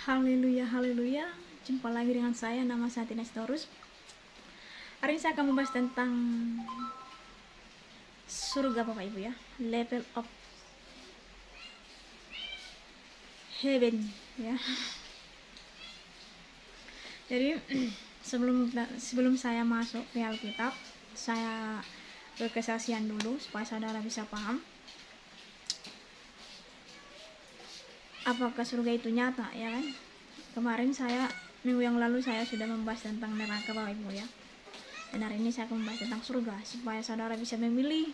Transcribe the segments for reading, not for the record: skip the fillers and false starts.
Haleluya, haleluya. Jumpa lagi dengan saya, nama saya Tina Sitorus. Hari ini saya akan membahas tentang surga Bapak Ibu ya. Level of heaven ya. Jadi sebelum saya masuk ke Alkitab, saya berkesaksian dulu supaya saudara bisa paham apakah surga itu nyata ya kan. Kemarin minggu yang lalu saya sudah membahas tentang neraka Bapak Ibu ya, dan hari ini saya akan membahas tentang surga supaya saudara bisa memilih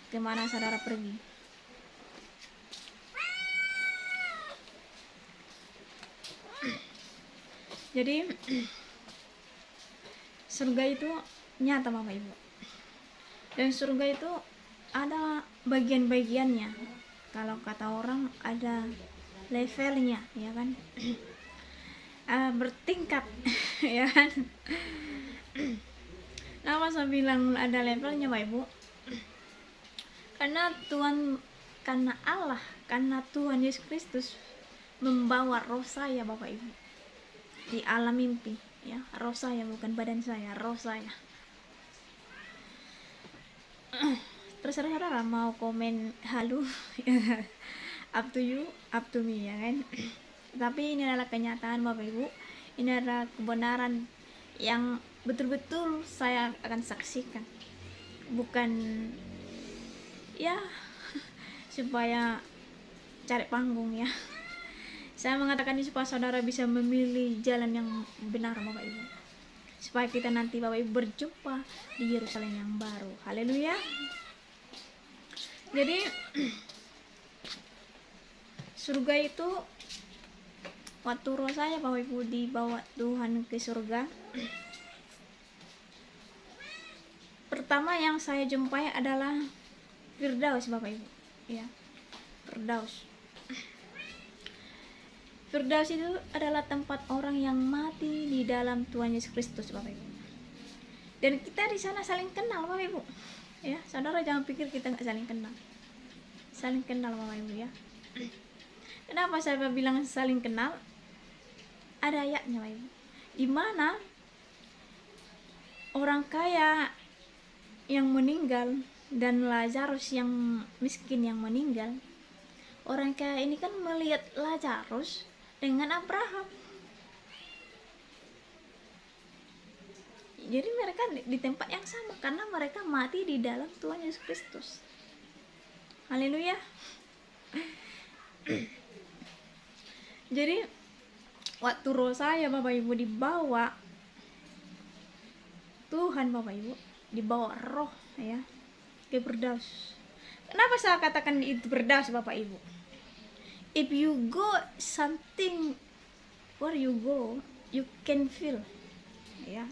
kemana saudara pergi. Jadi surga itu nyata Bapak Ibu, dan surga itu ada bagian-bagiannya. Kalau kata orang ada levelnya ya kan. Bertingkat ya kan. Kenapa saya bilang ada levelnya Bapak Ibu? Karena Allah, karena Tuhan Yesus Kristus membawa roh saya Bapak Ibu di alam mimpi ya. Roh saya, bukan badan saya, roh saya. Terserah saudara mau komen halu up to you, up to me ya kan. Tapi ini adalah kenyataan Bapak Ibu, ini adalah kebenaran yang betul-betul saya akan saksikan, bukan ya supaya cari panggung ya. Saya mengatakan ini supaya saudara bisa memilih jalan yang benar Bapak Ibu, supaya kita nanti Bapak Ibu berjumpa di Yerusalem yang baru. Haleluya. Jadi surga itu, waktu roh saya Bapak Ibu dibawa Tuhan ke surga, pertama yang saya jumpai adalah Firdaus Bapak Ibu ya. Firdaus itu adalah tempat orang yang mati di dalam Tuhan Yesus Kristus Bapak Ibu, dan kita di sana saling kenal Bapak Ibu ya. Saudara jangan pikir kita nggak saling kenal Bapak Ibu ya. Kenapa saya bilang saling kenal? Ada ayatnya Bapak Ibu, di mana orang kaya yang meninggal dan Lazarus yang miskin yang meninggal. Orang kaya ini kan melihat Lazarus dengan Abraham. Jadi mereka di tempat yang sama karena mereka mati di dalam Tuhan Yesus Kristus. Haleluya. Jadi waktu roh saya Bapak Ibu dibawa Tuhan Bapak Ibu, dibawa roh ya ke Firdaus. Kenapa saya katakan itu Firdaus Bapak Ibu? If you go something where you go, you can feel ya.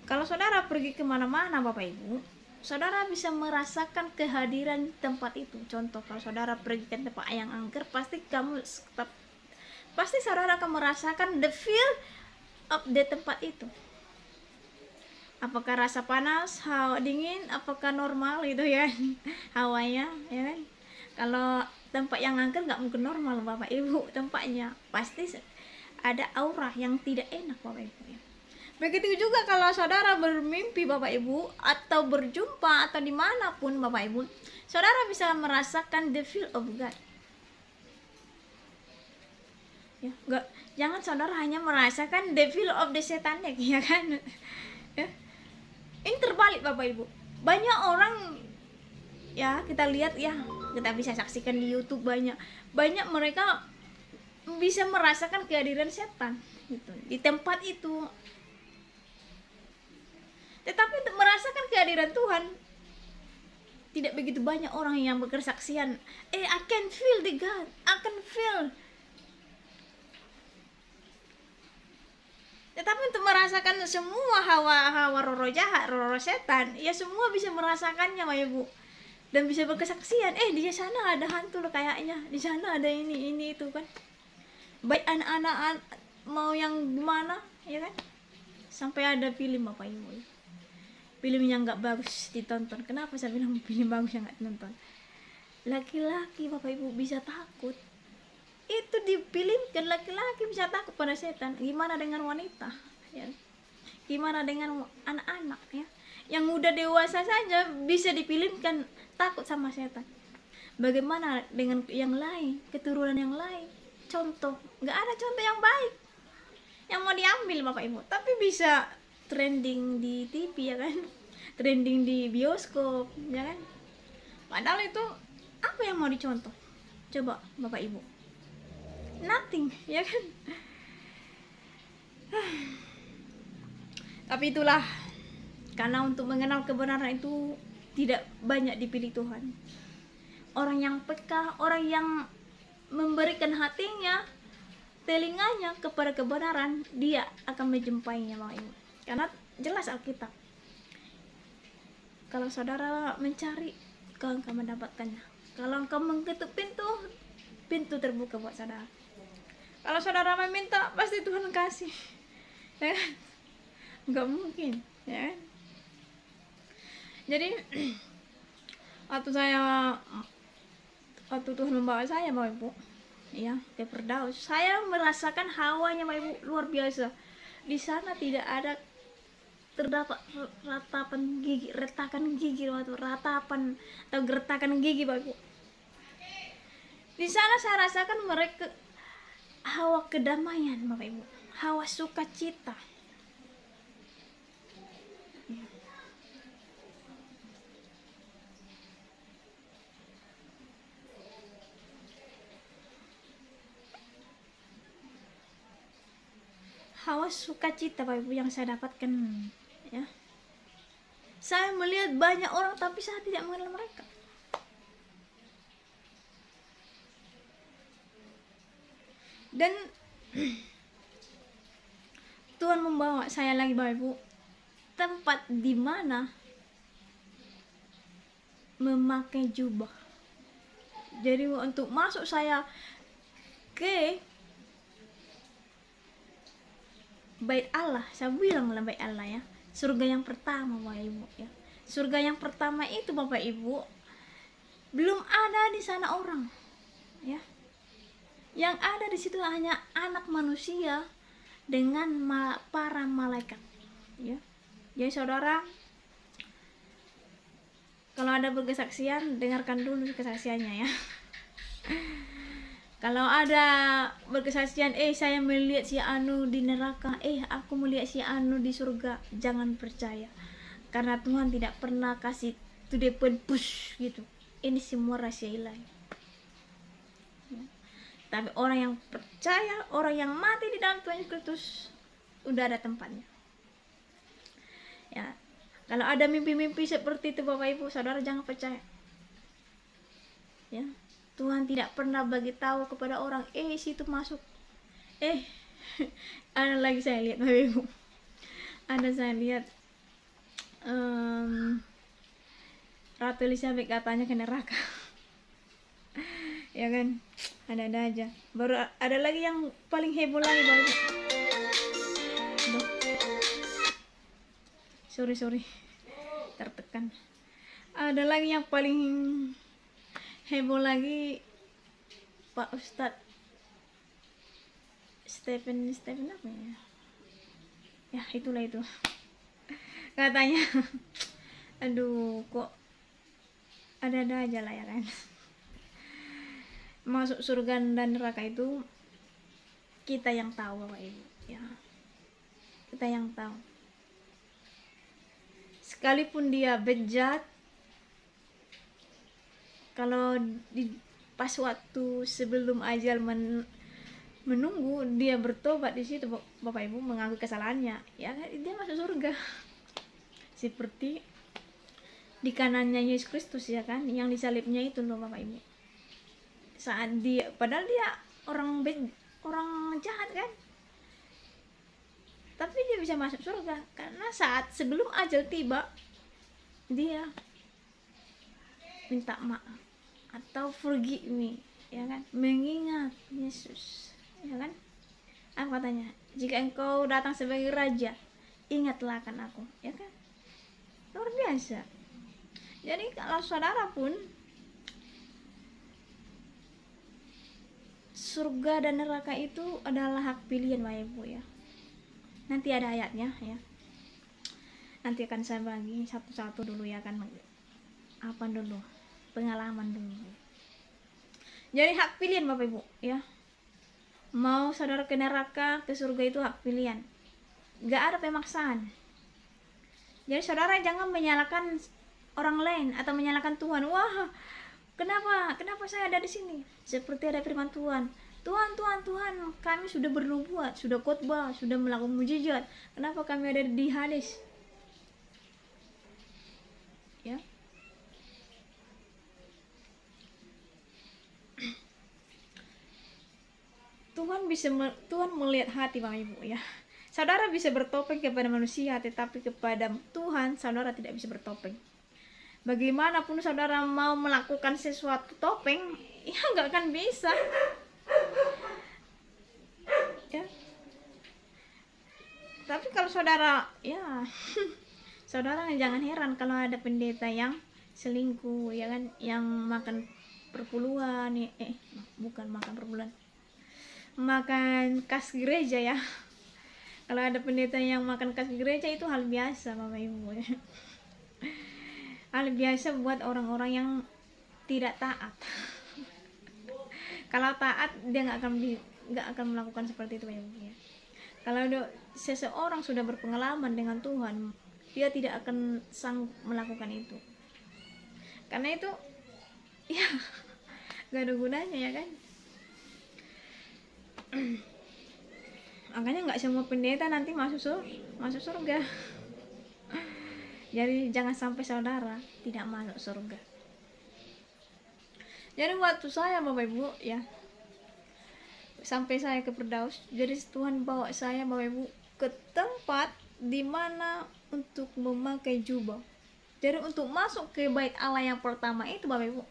Kalau saudara pergi kemana-mana Bapak Ibu, saudara bisa merasakan kehadiran tempat itu. Contoh, kalau saudara pergi ke tempat yang angker, pasti saudara akan merasakan the feel of the tempat itu. Apakah rasa panas, hawa dingin, apakah normal gitu ya hawanya ya kan. Kalau tempat yang angker nggak mungkin normal Bapak Ibu tempatnya, pasti ada aura yang tidak enak Bapak Ibu ya. Begitu juga kalau saudara bermimpi Bapak Ibu, atau berjumpa atau dimanapun Bapak Ibu, saudara bisa merasakan the feel of God ya. Jangan saudara hanya merasakan the feel of the satanic ya kan ya. Ini terbalik Bapak Ibu. Banyak orang ya, kita lihat ya, kita bisa saksikan di YouTube, banyak mereka bisa merasakan kehadiran setan gitu di tempat itu. Tetapi untuk merasakan kehadiran Tuhan, tidak begitu banyak orang yang berkesaksian, I can feel the God, I can feel. Tetapi untuk merasakan semua hawa roh jahat, roh setan, ya semua bisa merasakannya Bapak Ibu, dan bisa berkesaksian, di sana ada hantu loh kayaknya, di sana ada ini itu kan. Baik anak-anak mau yang gimana ya kan, sampai ada film Bapak Ibu, film yang nggak bagus ditonton. Kenapa saya bilang film bagus yang nggak ditonton? Laki-laki Bapak Ibu bisa takut. itu dipilihkan, laki-laki bisa takut pada setan, gimana dengan wanita ya, gimana dengan anak-anak ya, yang udah dewasa saja bisa dipilihkan takut sama setan, bagaimana dengan yang lain, keturunan yang lain. Contoh, nggak ada contoh yang baik yang mau diambil Bapak Ibu, tapi bisa trending di TV ya kan, trending di bioskop ya kan, padahal itu apa yang mau dicontoh coba Bapak Ibu, nothing ya kan. Tapi itulah, karena untuk mengenal kebenaran itu tidak banyak dipilih Tuhan. Orang yang peka, orang yang memberikan hatinya, telinganya kepada kebenaran, dia akan menjumpainya Bapak Ibu. Karena jelas Alkitab, kalau saudara mencari, kau akan mendapatkannya. Kalau engkau mengetuk pintu, pintu terbuka buat saudara. Kalau saudara meminta, pasti Tuhan kasih ya kan? Nggak mungkin ya kan? Jadi waktu Tuhan membawa saya Bapak Ibu ya ke Firdaus, saya merasakan hawanya Bapak Ibu luar biasa. Di sana tidak ada terdapat retakan gigi waktu ratapan atau gertakan gigi Bapak Ibu. Di sana saya rasakan mereka hawa kedamaian Bapak Ibu, hawa sukacita. Hawa sukacita Bapak Ibu yang saya dapatkan ya. Saya melihat banyak orang tapi saya tidak mengenal mereka. Dan Tuhan membawa saya lagi Bapak Ibu tempat di mana memakai jubah. Jadi untuk masuk saya ke Bait Allah, saya bilang lah Bait Allah ya, surga yang pertama Bapak Ibu ya. Surga yang pertama itu Bapak Ibu belum ada di sana orang ya. Yang ada di situ hanya anak manusia dengan para malaikat ya. Jadi saudara, kalau ada berkesaksian, dengarkan dulu kesaksiannya ya. Kalau ada berkesaksian, saya melihat si Anu di neraka, aku melihat si Anu di surga, jangan percaya. Karena Tuhan tidak pernah kasih to the point push gitu. Ini semua rahasia ilahi. Ya. Tapi orang yang percaya, orang yang mati di dalam Tuhan Yesus Kristus, udah ada tempatnya. Ya. Kalau ada mimpi-mimpi seperti itu Bapak Ibu, saudara jangan percaya. Ya. Tuhan tidak pernah bagi tahu kepada orang, situ masuk. Ada lagi saya lihat Bapak Ibu. Ada saya lihat Ratu Elizabeth katanya ke neraka. Ya kan? Ada-ada aja. Baru ada lagi yang paling heboh lagi Bapak Ibu. Sorry. Tertekan. Ada lagi yang paling heboh lagi, Pak Ustadz Stephen apa ya? Ya itulah itu. Katanya, aduh kok ada-ada aja lah ya kan. Masuk surga dan neraka itu kita yang tahu Bapak Ibu ya. Kita yang tahu. Sekalipun dia bejat, kalau pas waktu sebelum ajal menunggu, dia bertobat di situ Bapak Ibu, mengaku kesalahannya, ya dia masuk surga. Seperti di kanannya Yesus Kristus ya kan, yang disalibnya itu loh Bapak Ibu. Saat dia, padahal dia orang jahat kan, tapi dia bisa masuk surga karena saat sebelum ajal tiba dia minta maaf atau forgive me ya kan, mengingat Yesus ya kan. Apa katanya, jika engkau datang sebagai raja, ingatlah akan aku ya kan. Luar biasa. Jadi kalau saudara pun surga dan neraka itu adalah hak pilihan Bapak Ibu ya. Nanti ada ayatnya ya. Nanti akan saya bagi satu-satu dulu ya, kan apa dulu, pengalaman dulu. Jadi hak pilihan Bapak Ibu ya. Mau saudara ke neraka, ke surga itu hak pilihan. Gak ada pemaksaan. Jadi saudara jangan menyalahkan orang lain atau menyalahkan Tuhan. Wah, kenapa saya ada di sini? Seperti ada firman Tuhan. Tuhan, kami sudah bernubuat, sudah khotbah, sudah melakukan mujizat. Kenapa kami ada di Hades? Ya. Tuhan melihat hati Bapak Ibu ya. Saudara bisa bertopeng kepada manusia, tetapi kepada Tuhan saudara tidak bisa bertopeng. Bagaimanapun saudara mau melakukan sesuatu topeng, ya nggak akan bisa. Ya. Tapi kalau saudara, ya, saudara jangan heran kalau ada pendeta yang selingkuh, ya kan, yang makan perpuluhan, bukan makan perpuluhan, makan kas gereja ya. Kalau ada pendeta yang makan kas gereja itu hal biasa Bapak Ibu ya. Hal biasa buat orang-orang yang tidak taat. Kalau taat dia nggak akan melakukan seperti itu Bapak Ibu ya. Kalau seseorang sudah berpengalaman dengan Tuhan, dia tidak akan sanggup melakukan itu. Karena itu ya gak ada gunanya ya kan. Makanya nggak semua pendeta nanti masuk surga. Jadi jangan sampai saudara tidak masuk surga. Jadi waktu saya Bapak Ibu ya, sampai saya ke Firdaus, jadi Tuhan bawa saya Bapak Ibu ke tempat dimana untuk memakai jubah. Jadi untuk masuk ke bait Allah yang pertama itu Bapak Ibu,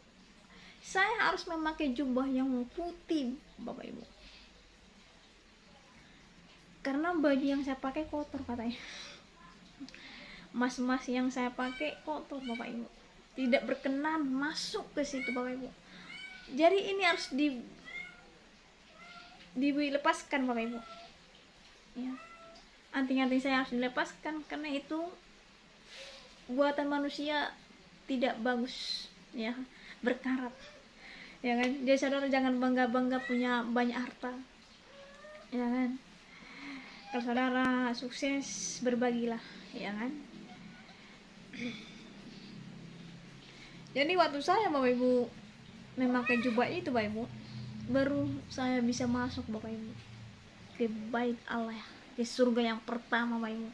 saya harus memakai jubah yang putih Bapak Ibu. Karena baju yang saya pakai kotor katanya. Mas-mas yang saya pakai kotor Bapak Ibu, tidak berkenan masuk ke situ Bapak Ibu. Jadi ini harus dilepaskan Bapak Ibu ya. Anting-anting saya harus dilepaskan karena itu buatan manusia, tidak bagus ya, berkarat ya kan. Jadi saudara jangan bangga-bangga punya banyak harta ya kan. Kalau saudara sukses, berbagilah ya kan. Jadi waktu saya Bapak Ibu memakai jubah itu Bapak Ibu, baru saya bisa masuk Bapak Ibu ke bait Allah, ke surga yang pertama Bapak Ibu.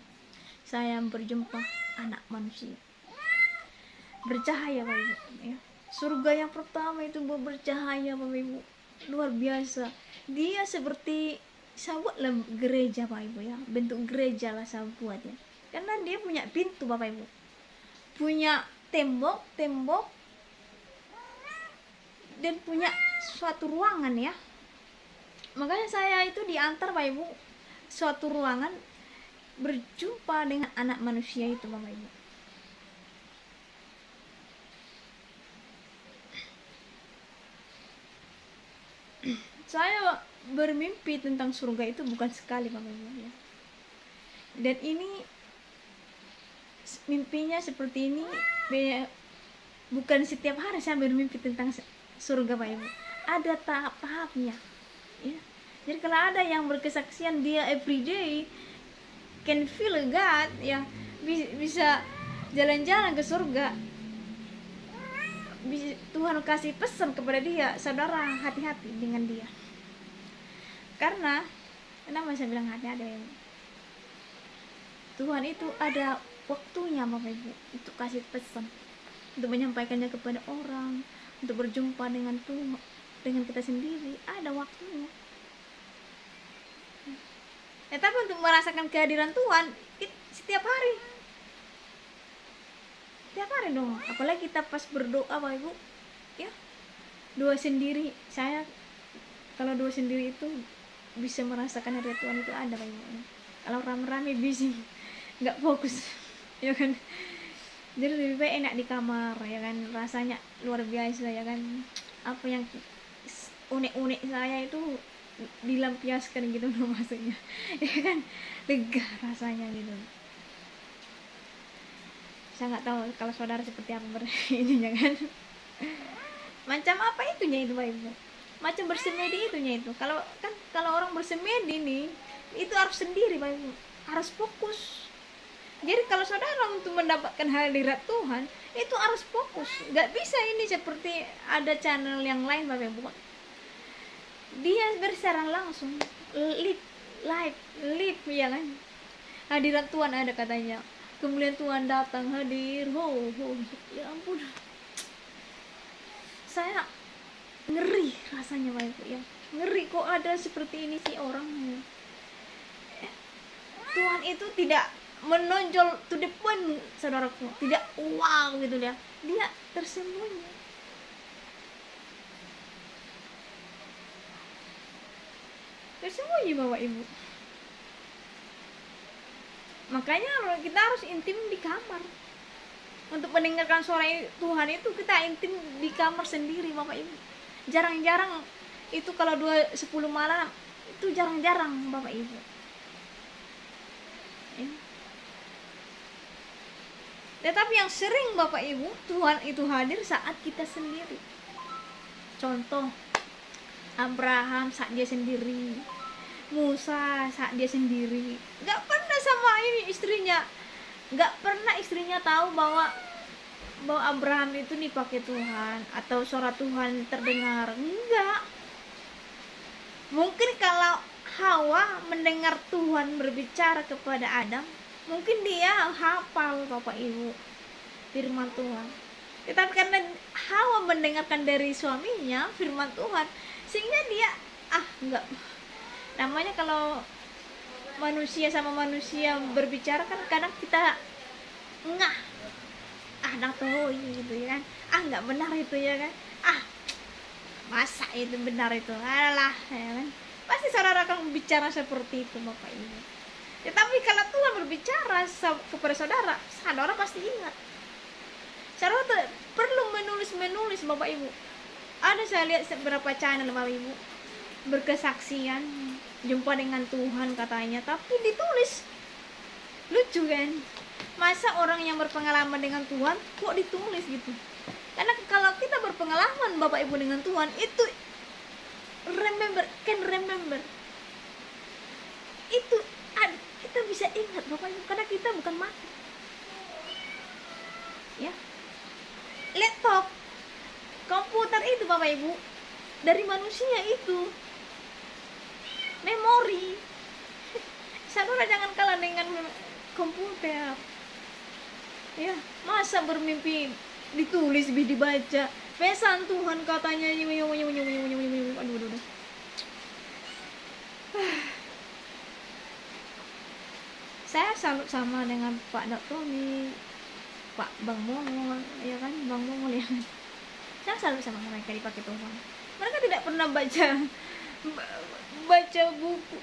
Saya berjumpa anak manusia bercahaya Bapak Ibu ya. Surga yang pertama itu bercahaya Bapak Ibu, luar biasa. Dia seperti, saya buatlah gereja Bapak Ibu ya, bentuk gereja lah saya buat ya. Karena dia punya pintu Bapak Ibu, punya tembok dan punya suatu ruangan ya. Makanya saya itu diantar Bapak Ibu suatu ruangan, berjumpa dengan anak manusia itu Bapak Ibu. Saya bermimpi tentang surga itu bukan sekali Bapak Ibu ya. Dan ini mimpinya seperti ini, bukan setiap hari saya bermimpi tentang surga Bapak Ibu. Ada tahap-tahapnya ya. Jadi kalau ada yang berkesaksian dia everyday can feel God ya, bisa jalan-jalan ke surga, Tuhan kasih pesan kepada dia, saudara hati-hati dengan dia. Karena kenapa saya bilang hati-hati ya? Tuhan itu ada waktunya Bapak Ibu untuk kasih pesan, untuk menyampaikannya kepada orang, untuk berjumpa dengan Tuhan, dengan kita sendiri, ada waktunya. Tapi untuk merasakan kehadiran Tuhan setiap hari dong. Apalagi kita pas berdoa Bapak Ibu ya, doa sendiri. Saya kalau doa sendiri itu bisa merasakan hadirat Tuhan itu ada Bapak Ibu. Kalau rame-rame bising, nggak fokus ya kan. Jadi lebih baik enak di kamar ya kan, rasanya luar biasa ya kan. Apa yang unek-unek saya itu dilampiaskan gitu loh maksudnya. Ya kan, lega rasanya gitu. Saya nggak tahu kalau saudara seperti apa ininya kan. Macam apa itunya itu Bapak Ibu, macam bersemedi itunya itu. Kalau orang bersemedi nih, itu harus sendiri Bapak Ibu, harus fokus. Jadi kalau saudara untuk mendapatkan hadirat Tuhan itu harus fokus. Nggak bisa ini seperti ada channel yang lain Bapak Ibu, dia bersecara langsung live ya kan, hadirat Tuhan ada katanya, kemuliaan Tuhan datang hadir, ya ampun, saya ngeri rasanya Bapak Ibu ya, ngeri kok ada seperti ini sih orang. Tuhan itu tidak menonjol to the point saudaraku, tidak wow gitu ya, dia tersembunyi. Tersembunyi Bapak Ibu. Makanya kita harus intim di kamar. Untuk mendengarkan suara Tuhan itu kita intim di kamar sendiri Bapak Ibu. Jarang-jarang itu kalau 10 malam itu jarang-jarang Bapak Ibu. Tetapi yang sering Bapak Ibu, Tuhan itu hadir saat kita sendiri. Contoh Abraham saat dia sendiri, Musa saat dia sendiri. Gak pernah sama ini istrinya, gak pernah istrinya tahu bahwa Abraham itu dipakai Tuhan atau suara Tuhan terdengar. Enggak. Mungkin kalau Hawa mendengar Tuhan berbicara kepada Adam, mungkin dia hafal Bapak Ibu firman Tuhan. Tetapi karena Hawa mendengarkan dari suaminya firman Tuhan, sehingga dia enggak. Namanya kalau manusia sama manusia berbicara kan kadang kita tahu gitu ya kan. Enggak benar itu ya kan. Masa itu benar itu. Alah ya kan. Pasti saudara akan bicara seperti itu Bapak Ibu. Tetapi kalau Tuhan berbicara kepada saudara pasti ingat. Saudara perlu menulis Bapak Ibu. Ada saya lihat beberapa channel Bapak Ibu berkesaksian jumpa dengan Tuhan katanya, tapi ditulis. Lucu kan? Masa orang yang berpengalaman dengan Tuhan kok ditulis gitu? Karena kalau kita berpengalaman Bapak Ibu dengan Tuhan itu remember itu kita bisa ingat Bapak Ibu, karena kita bukan mati ya. Laptop, komputer itu Bapak Ibu dari manusia itu memori. Saudara jangan kalah dengan komputer ya. Masa bermimpi ditulis dibaca pesan Tuhan katanya. Aduh. Saya salut sama dengan Pak Dr. Tony, Pak Bang Mongol, ya kan, Bang Mongol ya kan. Saya salut sama mereka dipakai Tuhan. Mereka tidak pernah baca buku,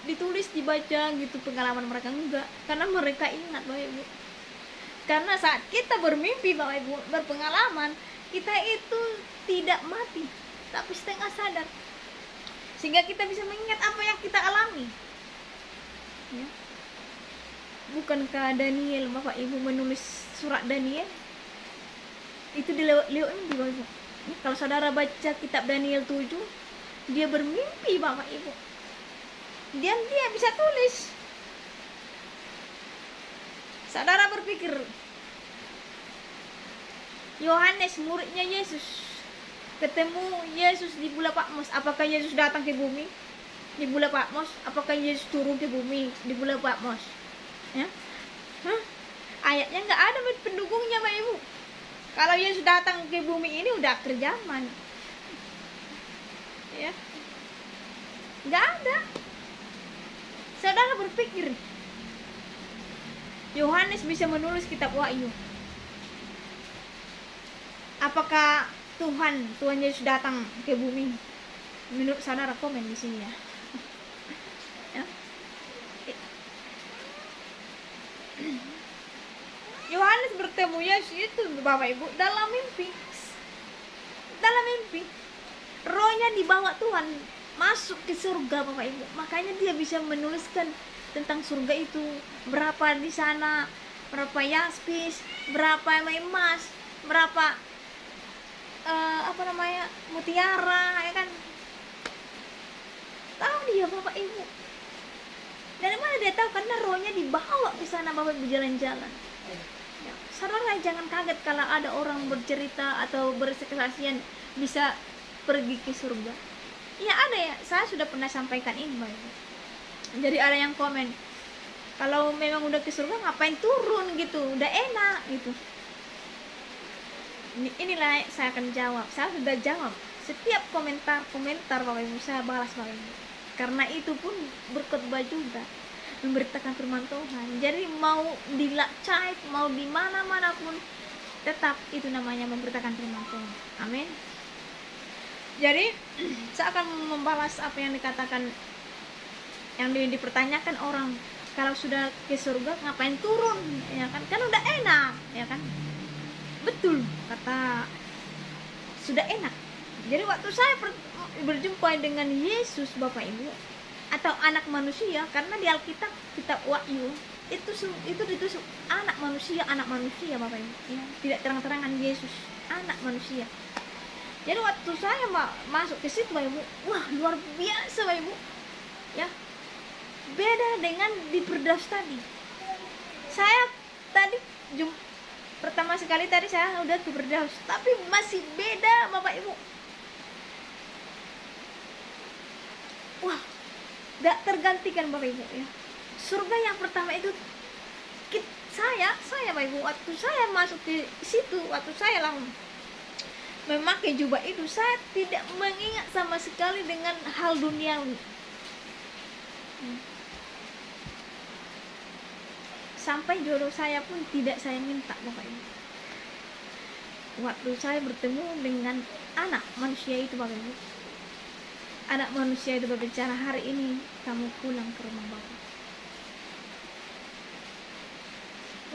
ditulis dibaca gitu pengalaman mereka, enggak, karena mereka ingat Bapak Ibu. Karena saat kita bermimpi Bapak Ibu, berpengalaman, kita itu tidak mati, tapi setengah sadar, sehingga kita bisa mengingat apa yang kita alami ya. Bukankah Daniel Bapak Ibu menulis surat Daniel itu di lewat mimpi Bapak Ibu. Kalau saudara baca kitab Daniel 7, dia bermimpi Bapak Ibu, dan dia bisa tulis. Saudara berpikir Yohanes muridnya Yesus ketemu Yesus di Pulau Patmos, apakah Yesus datang ke bumi di Pulau Patmos? Apakah Yesus turun ke bumi di Pulau Patmos ya? Ayatnya nggak ada pendukungnya Bapak Ibu. Kalau Yesus datang ke bumi ini udah akhir zaman ya, nggak ada. Saudara berpikir Yohanes bisa menulis kitab Wahyu, apakah Tuhan Yesus datang ke bumi? Menurut saudara komen di sini ya. Yohanes bertemu Yesus itu Bapak Ibu dalam mimpi. rohnya dibawa Tuhan masuk ke surga Bapak Ibu. Makanya dia bisa menuliskan tentang surga itu, berapa di sana, berapa yaspis, berapa emas, berapa mutiara, ya kan? Tahu dia Bapak Ibu. Dari mana dia tahu? Karena rohnya dibawa ke sana Bapak Ibu jalan-jalan. Ya, saudara jangan kaget kalau ada orang bercerita atau berkesaksian bisa pergi ke surga. Ya ada ya, saya sudah pernah sampaikan ini Bapak Ibu. Jadi ada yang komen, kalau memang udah ke surga ngapain turun gitu, udah enak gitu. Inilah saya akan jawab, saya sudah jawab setiap komentar Bapak Ibu, saya balas Bapak Ibu. Karena itu pun berkhotbah juga, memberitakan firman Tuhan. Jadi mau di Lakcait, mau di mana-mana pun, tetap itu namanya memberitakan firman Tuhan. Amin. Jadi saya akan membalas apa yang dikatakan, yang dipertanyakan orang, kalau sudah ke surga ngapain turun, ya kan? Kan udah enak, ya kan? Betul kata, sudah enak. Jadi waktu saya berjumpa dengan Yesus Bapak Ibu, atau anak manusia, karena di Alkitab kitab Wahyu itu ditulis anak manusia Bapak Ibu, ya. Tidak terang-terangan Yesus anak manusia. Jadi waktu saya masuk ke situ Bapak Ibu, wah luar biasa Bapak Ibu, ya. Beda dengan di Firdaus tadi. Saya tadi pertama sekali tadi saya udah ke Firdaus, tapi masih beda Bapak Ibu. Wah, gak tergantikan Bapak Ibu, ya. Surga yang pertama itu saya Bapak Ibu, waktu saya masuk ke situ, waktu saya langsung memakai jubah itu, saya tidak mengingat sama sekali dengan hal duniawi. Sampai jodoh saya pun tidak saya minta Bapak Ibu. Waktu saya bertemu dengan anak manusia itu Bapak Ibu, anak manusia itu berbicara, hari ini kamu pulang ke rumah Bapak.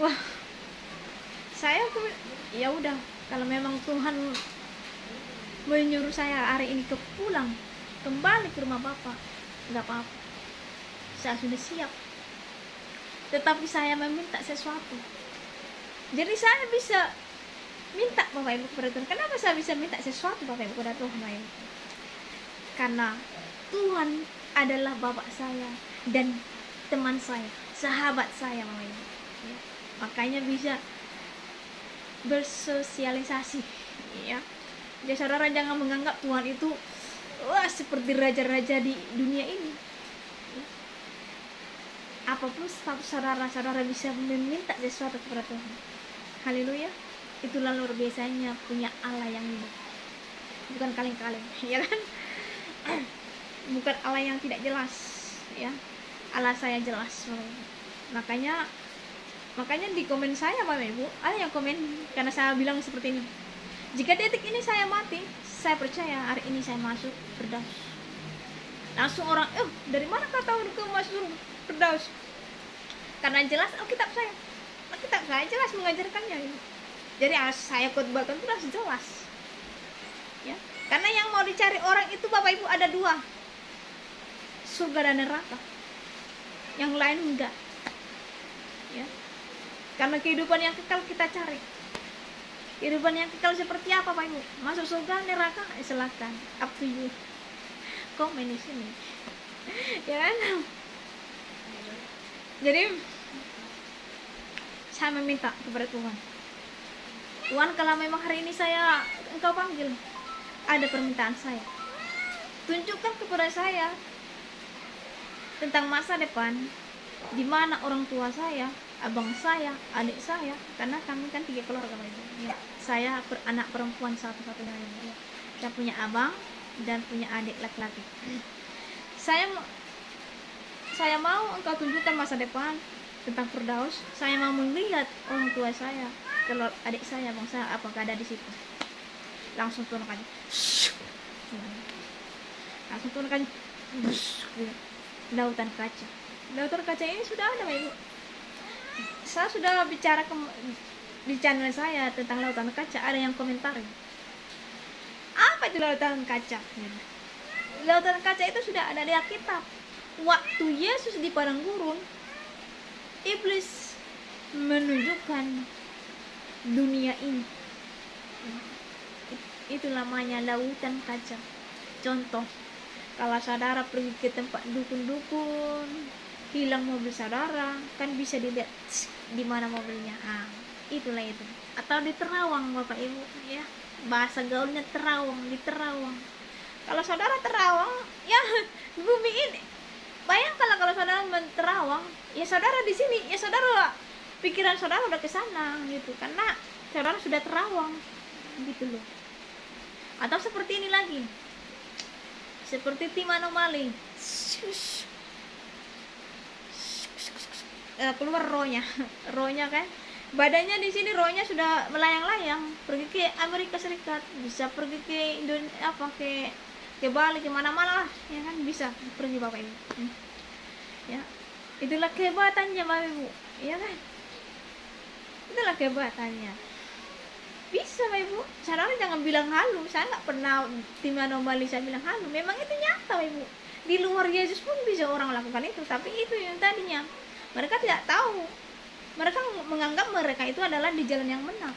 Wah, saya ya udah, kalau memang Tuhan menyuruh saya hari ini pulang kembali ke rumah Bapak, nggak apa-apa, saya sudah siap. Tetapi saya meminta sesuatu. Jadi saya bisa minta Bapak Ibu kepada Tuhan. Kenapa saya bisa minta sesuatu Bapak Ibu kepada Tuhan Bapak Ibu? Karena Tuhan adalah Bapak saya dan teman saya, sahabat saya Bapak Ibu, ya. Makanya bisa bersosialisasi, ya. Jadi saudara jangan menganggap Tuhan itu wah seperti raja-raja di dunia ini. Apapun status saudara bisa meminta sesuatu kepada Tuhan. Haleluya. Itulah luar biasanya punya Allah yang hidup. Bukan kaleng-kaleng, ya kan? Bukan Allah yang tidak jelas, ya. Allah saya jelas. Makanya di komen saya Bapak Ibu, ada yang komen karena saya bilang seperti ini. Jika detik ini saya mati, saya percaya hari ini saya masuk Firdaus. Langsung orang, dari mana kau tahu kau masuk Firdaus? Karena jelas Alkitab saya jelas mengajarkannya. Jadi saya khotbahkan itu jelas, ya. Karena yang mau dicari orang itu Bapak Ibu ada dua, surga dan neraka. Yang lain enggak, ya. Karena kehidupan yang kekal kita cari. Kehidupan yang kekal seperti apa Bapak Ibu? Masuk surga, neraka, silakan, up to you. Komen di sini, ya kan? Jadi saya meminta kepada Tuhan, Tuhan kalau memang hari ini Engkau panggil, ada permintaan saya, tunjukkan kepada saya tentang masa depan, di mana orang tua saya, abang saya, adik saya, karena kami kan 3 keluarga ya. Saya anak perempuan satu-satunya, ya. Saya punya abang dan punya adik laki-laki. Saya mau Engkau tunjukkan masa depan tentang Firdaus. Saya mau melihat orang tua saya, kalau adik saya, abang saya, apakah ada di situ. Langsung turunkan, lautan kaca. Lautan kaca ini sudah ada Ibu. Saya sudah bicara di channel saya tentang lautan kaca, ada yang komentar, apa itu lautan kaca. Lautan kaca itu sudah ada di Alkitab. Waktu Yesus di padang gurun, iblis menunjukkan dunia ini. Itu namanya lautan kaca. Contoh, kalau saudara pergi ke tempat dukun-dukun, hilang mobil saudara, kan bisa dilihat di mana mobilnya. Itulah itu. Atau di terawang, Bapak Ibu, ya. Bahasa gaulnya terawang, di terawang. Kalau saudara terawang, ya bumi ini. Bayangkanlah kalau saudara terawang, ya saudara di sini, ya saudara pikiran saudara udah ke sana gitu, karena saudara sudah terawang gitu loh. Atau seperti ini lagi, seperti tim anomali, keluar rohnya kan, badannya di sini rohnya sudah melayang-layang, pergi ke Amerika Serikat, bisa pergi ke Indonesia, ke Bali, kemana-mana lah, ya kan, bisa pergi Bapak Ibu. Ya, itulah kehebatannya Bapak Ibu, ya kan, itulah kehebatannya. Bisa Bapak Ibu, saudara jangan bilang halu. Saya nggak pernah tim anomali saya bilang halu, memang itu nyata Bapak Ibu. Di luar Yesus pun bisa orang lakukan itu, tapi itu yang tadinya mereka tidak tahu, mereka menganggap mereka itu adalah di jalan yang benar,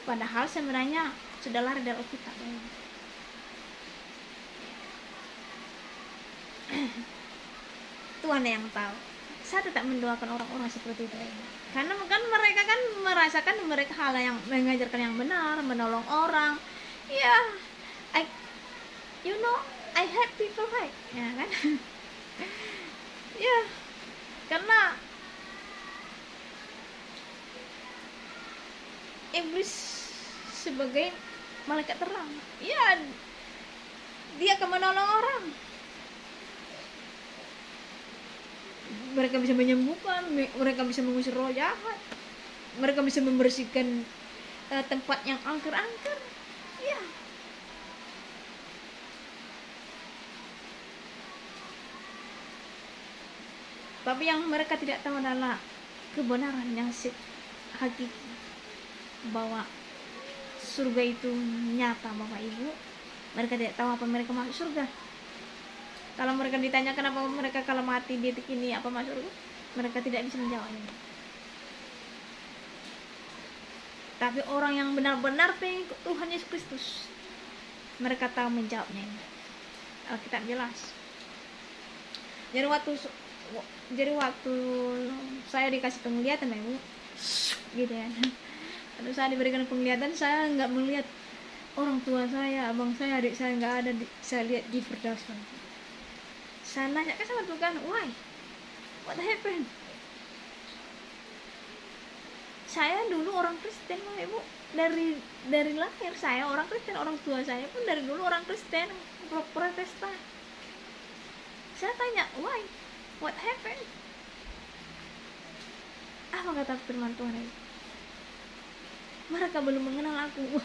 padahal sebenarnya sudah lari dari kita. Tuhan yang tahu. Saya tetap mendoakan orang-orang seperti itu, karena kan mereka kan merasakan mereka hal yang mengajarkan yang benar, menolong orang. Ya, I help people, right? Ya kan? Ya, karena iblis sebagai malaikat terang, ya dia akan menolong orang. Mereka bisa menyembuhkan, mereka bisa mengusir roh jahat, mereka bisa membersihkan tempat yang angker-angker. Ya, tapi yang mereka tidak tahu adalah kebenaran yang hakiki, bahwa surga itu nyata Bapak Ibu. Mereka tidak tahu apa mereka masuk surga. Kalau mereka ditanyakan apa mereka kalau mati di detik ini apa masuk surga, mereka tidak bisa menjawabnya. Tapi orang yang benar-benar pengikut Tuhan Yesus Kristus, mereka tahu menjawabnya. Alkitab jelas. Jadi waktu saya dikasih penglihatan Ibu, gitu ya. Lalu saya diberikan penglihatan, saya nggak melihat orang tua saya, abang saya, adik saya nggak ada, saya lihat di Firdaus. Saya nanya ke sama Tuhan, why? What happened? Saya dulu orang Kristen, Ibu. Dari lahir saya orang Kristen, orang tua saya pun dari dulu orang Kristen, Protestan. Saya tanya, why? What happened? Apa kata firman Tuhan itu? Mereka belum mengenal aku. Wah,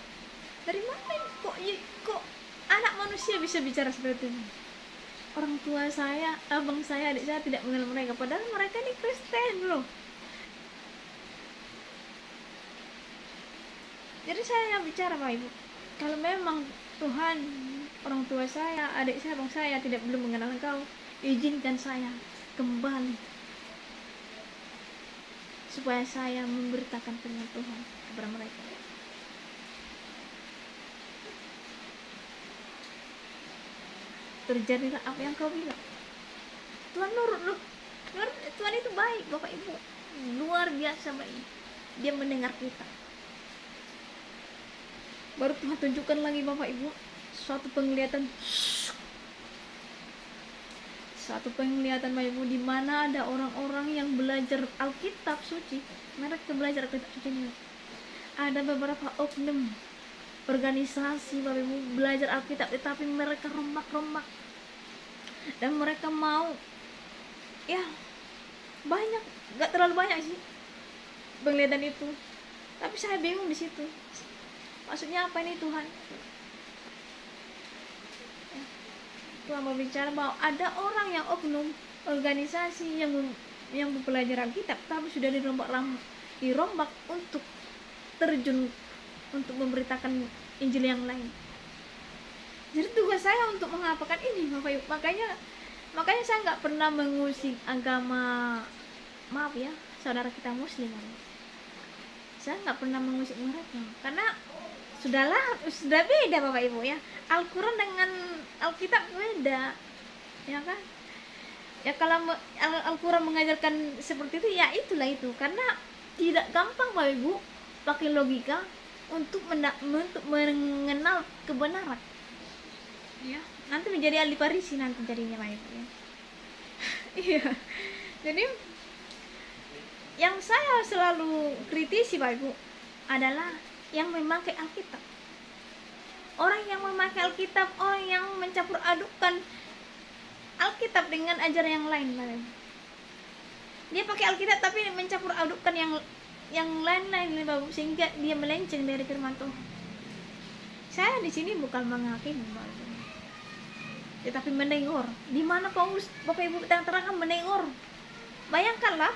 dari mana kok anak manusia bisa bicara seperti ini? Orang tua saya, abang saya, adik saya tidak mengenal mereka, padahal mereka ini Kristen loh. Jadi saya yang bicara Pak Ibu, kalau memang Tuhan, orang tua saya, adik saya, abang saya belum mengenal Engkau, izinkan saya kembali supaya saya memberitakan firman Tuhan kepada mereka. Terjadilah apa yang kau bilang. Tuhan nurut loh. Tuhan itu baik Bapak Ibu, luar biasa baik. Dia mendengar kita. Baru Tuhan tunjukkan lagi Bapak Ibu suatu penglihatan Bapak Ibu, di mana ada orang-orang yang belajar Alkitab suci. Mereka belajar Alkitab suci ini. Ada beberapa oknum organisasi Bapak Ibu belajar Alkitab, tetapi mereka rombak-rombak dan mereka mau, ya banyak, gak terlalu banyak sih penglihatan itu, tapi saya bingung di situ. Maksudnya apa ini Tuhan? Tuhan berbicara bahwa ada orang yang oknum organisasi yang belajar Alkitab, tapi sudah dirombak untuk terjun untuk memberitakan Injil yang lain. Jadi tugas saya untuk mengapakan ini, Bapak Ibu. Makanya saya nggak pernah mengusik agama, maaf ya, saudara kita Muslim. Saya nggak pernah mengusik mereka, karena sudah beda, Bapak Ibu ya. Al-Quran dengan Alkitab beda, ya kan? Ya kalau Al-Quran mengajarkan seperti itu, ya itulah itu. Karena tidak gampang, Bapak Ibu, pakai logika untuk mengenal kebenaran. Ya, nanti menjadi ahli Farisi nanti jadinya, Bapak Ibu ya. Iya. Jadi yang saya selalu kritisi, Bapak Ibu, adalah yang memakai Alkitab. Orang yang memakai Alkitab, orang yang mencampur adukkan Alkitab dengan ajaran yang lain, Bapak Ibu. Dia pakai Alkitab tapi mencampur adukkan yang lain-lain, Bapak Ibu, sehingga dia melenceng dari firman Tuhan. Saya di sini bukan menghakimi, Bapak Ibu, tetapi menegur. Di mana Paulus, Bapak Ibu, terang-terangan menegur. Bayangkanlah,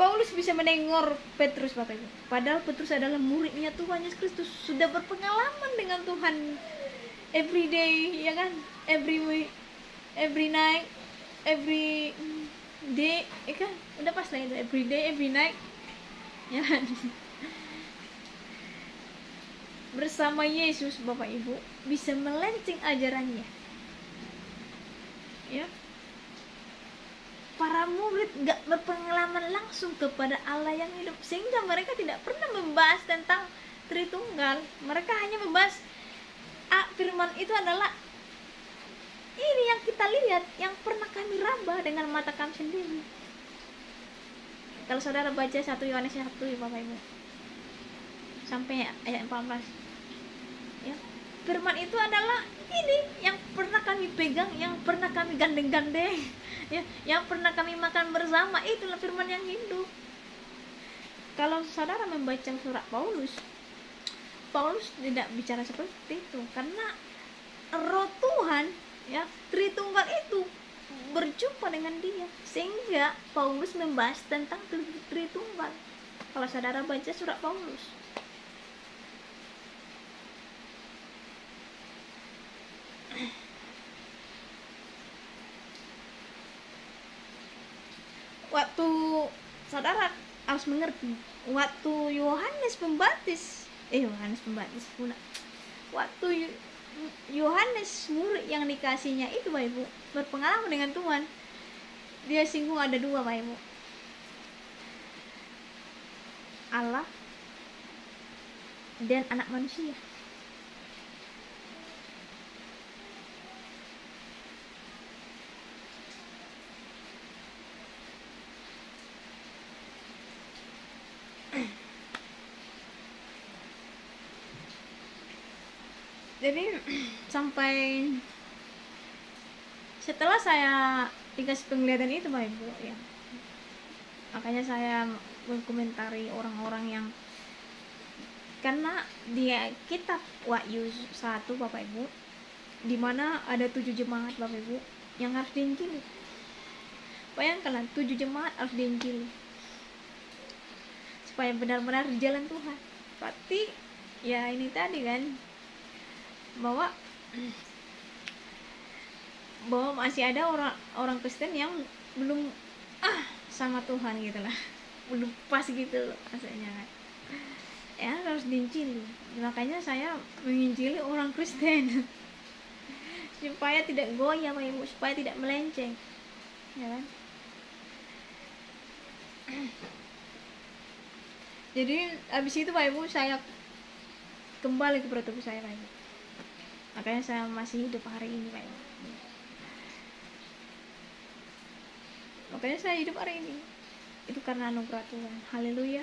Paulus bisa menegur Petrus, Bapak Ibu. Padahal Petrus adalah muridnya Tuhan Yesus Kristus, sudah berpengalaman dengan Tuhan every day, ya kan? Every week, every night, every day, ya kan? Udah pas lah itu, every day, every night, ya kan? Bersama Yesus, Bapak Ibu, bisa melenceng ajarannya, ya. Para murid gak berpengalaman langsung kepada Allah yang hidup, sehingga mereka tidak pernah membahas tentang Tritunggal. Mereka hanya membahas firman itu adalah ini yang kita lihat, yang pernah kami raba dengan mata kami sendiri. Kalau saudara baca 1 Yohanes 1 ya, Bapak Ibu, sampai ayat 14, ya, firman itu adalah ini yang pernah kami pegang, yang pernah kami gandeng-gandeng, ya, yang pernah kami makan bersama. Itulah firman yang hidup. Kalau saudara membaca surat Paulus tidak bicara seperti itu, karena Roh Tuhan, ya, Tritunggal itu berjumpa dengan dia, sehingga Paulus membahas tentang Tritunggal. Kalau saudara baca surat Paulus, waktu saudara harus mengerti, waktu Yohanes Pembaptis pula, waktu Yohanes murid yang dikasihnya itu, Bapak Ibu, berpengalaman dengan Tuhan, dia singgung ada 2, Bapak Ibu, Allah dan anak manusia. Jadi sampai setelah saya dikasih penglihatan itu, Bapak Ibu, ya, makanya saya mengomentari orang-orang yang, karena di kitab Wahyu 1, Bapak Ibu, di mana ada 7 jemaat, Bapak Ibu, yang harus diinjili. Bayangkanlah, 7 jemaat harus diinjili supaya benar-benar di jalan Tuhan. Berarti ya ini tadi kan, bahwa masih ada orang Kristen yang belum sama Tuhan gitu lah, belum pas gitu rasanya kan, ya harus diinjili. Makanya saya menginjili orang Kristen supaya tidak goyah, Bapak Ibu, supaya tidak melenceng, ya kan. Jadi abis itu, Bapak Ibu, saya kembali kepada tubuh saya, Bapak Ibu. Makanya saya masih hidup hari ini, Pak. Makanya saya hidup hari ini itu karena anugerah Tuhan. Haleluya.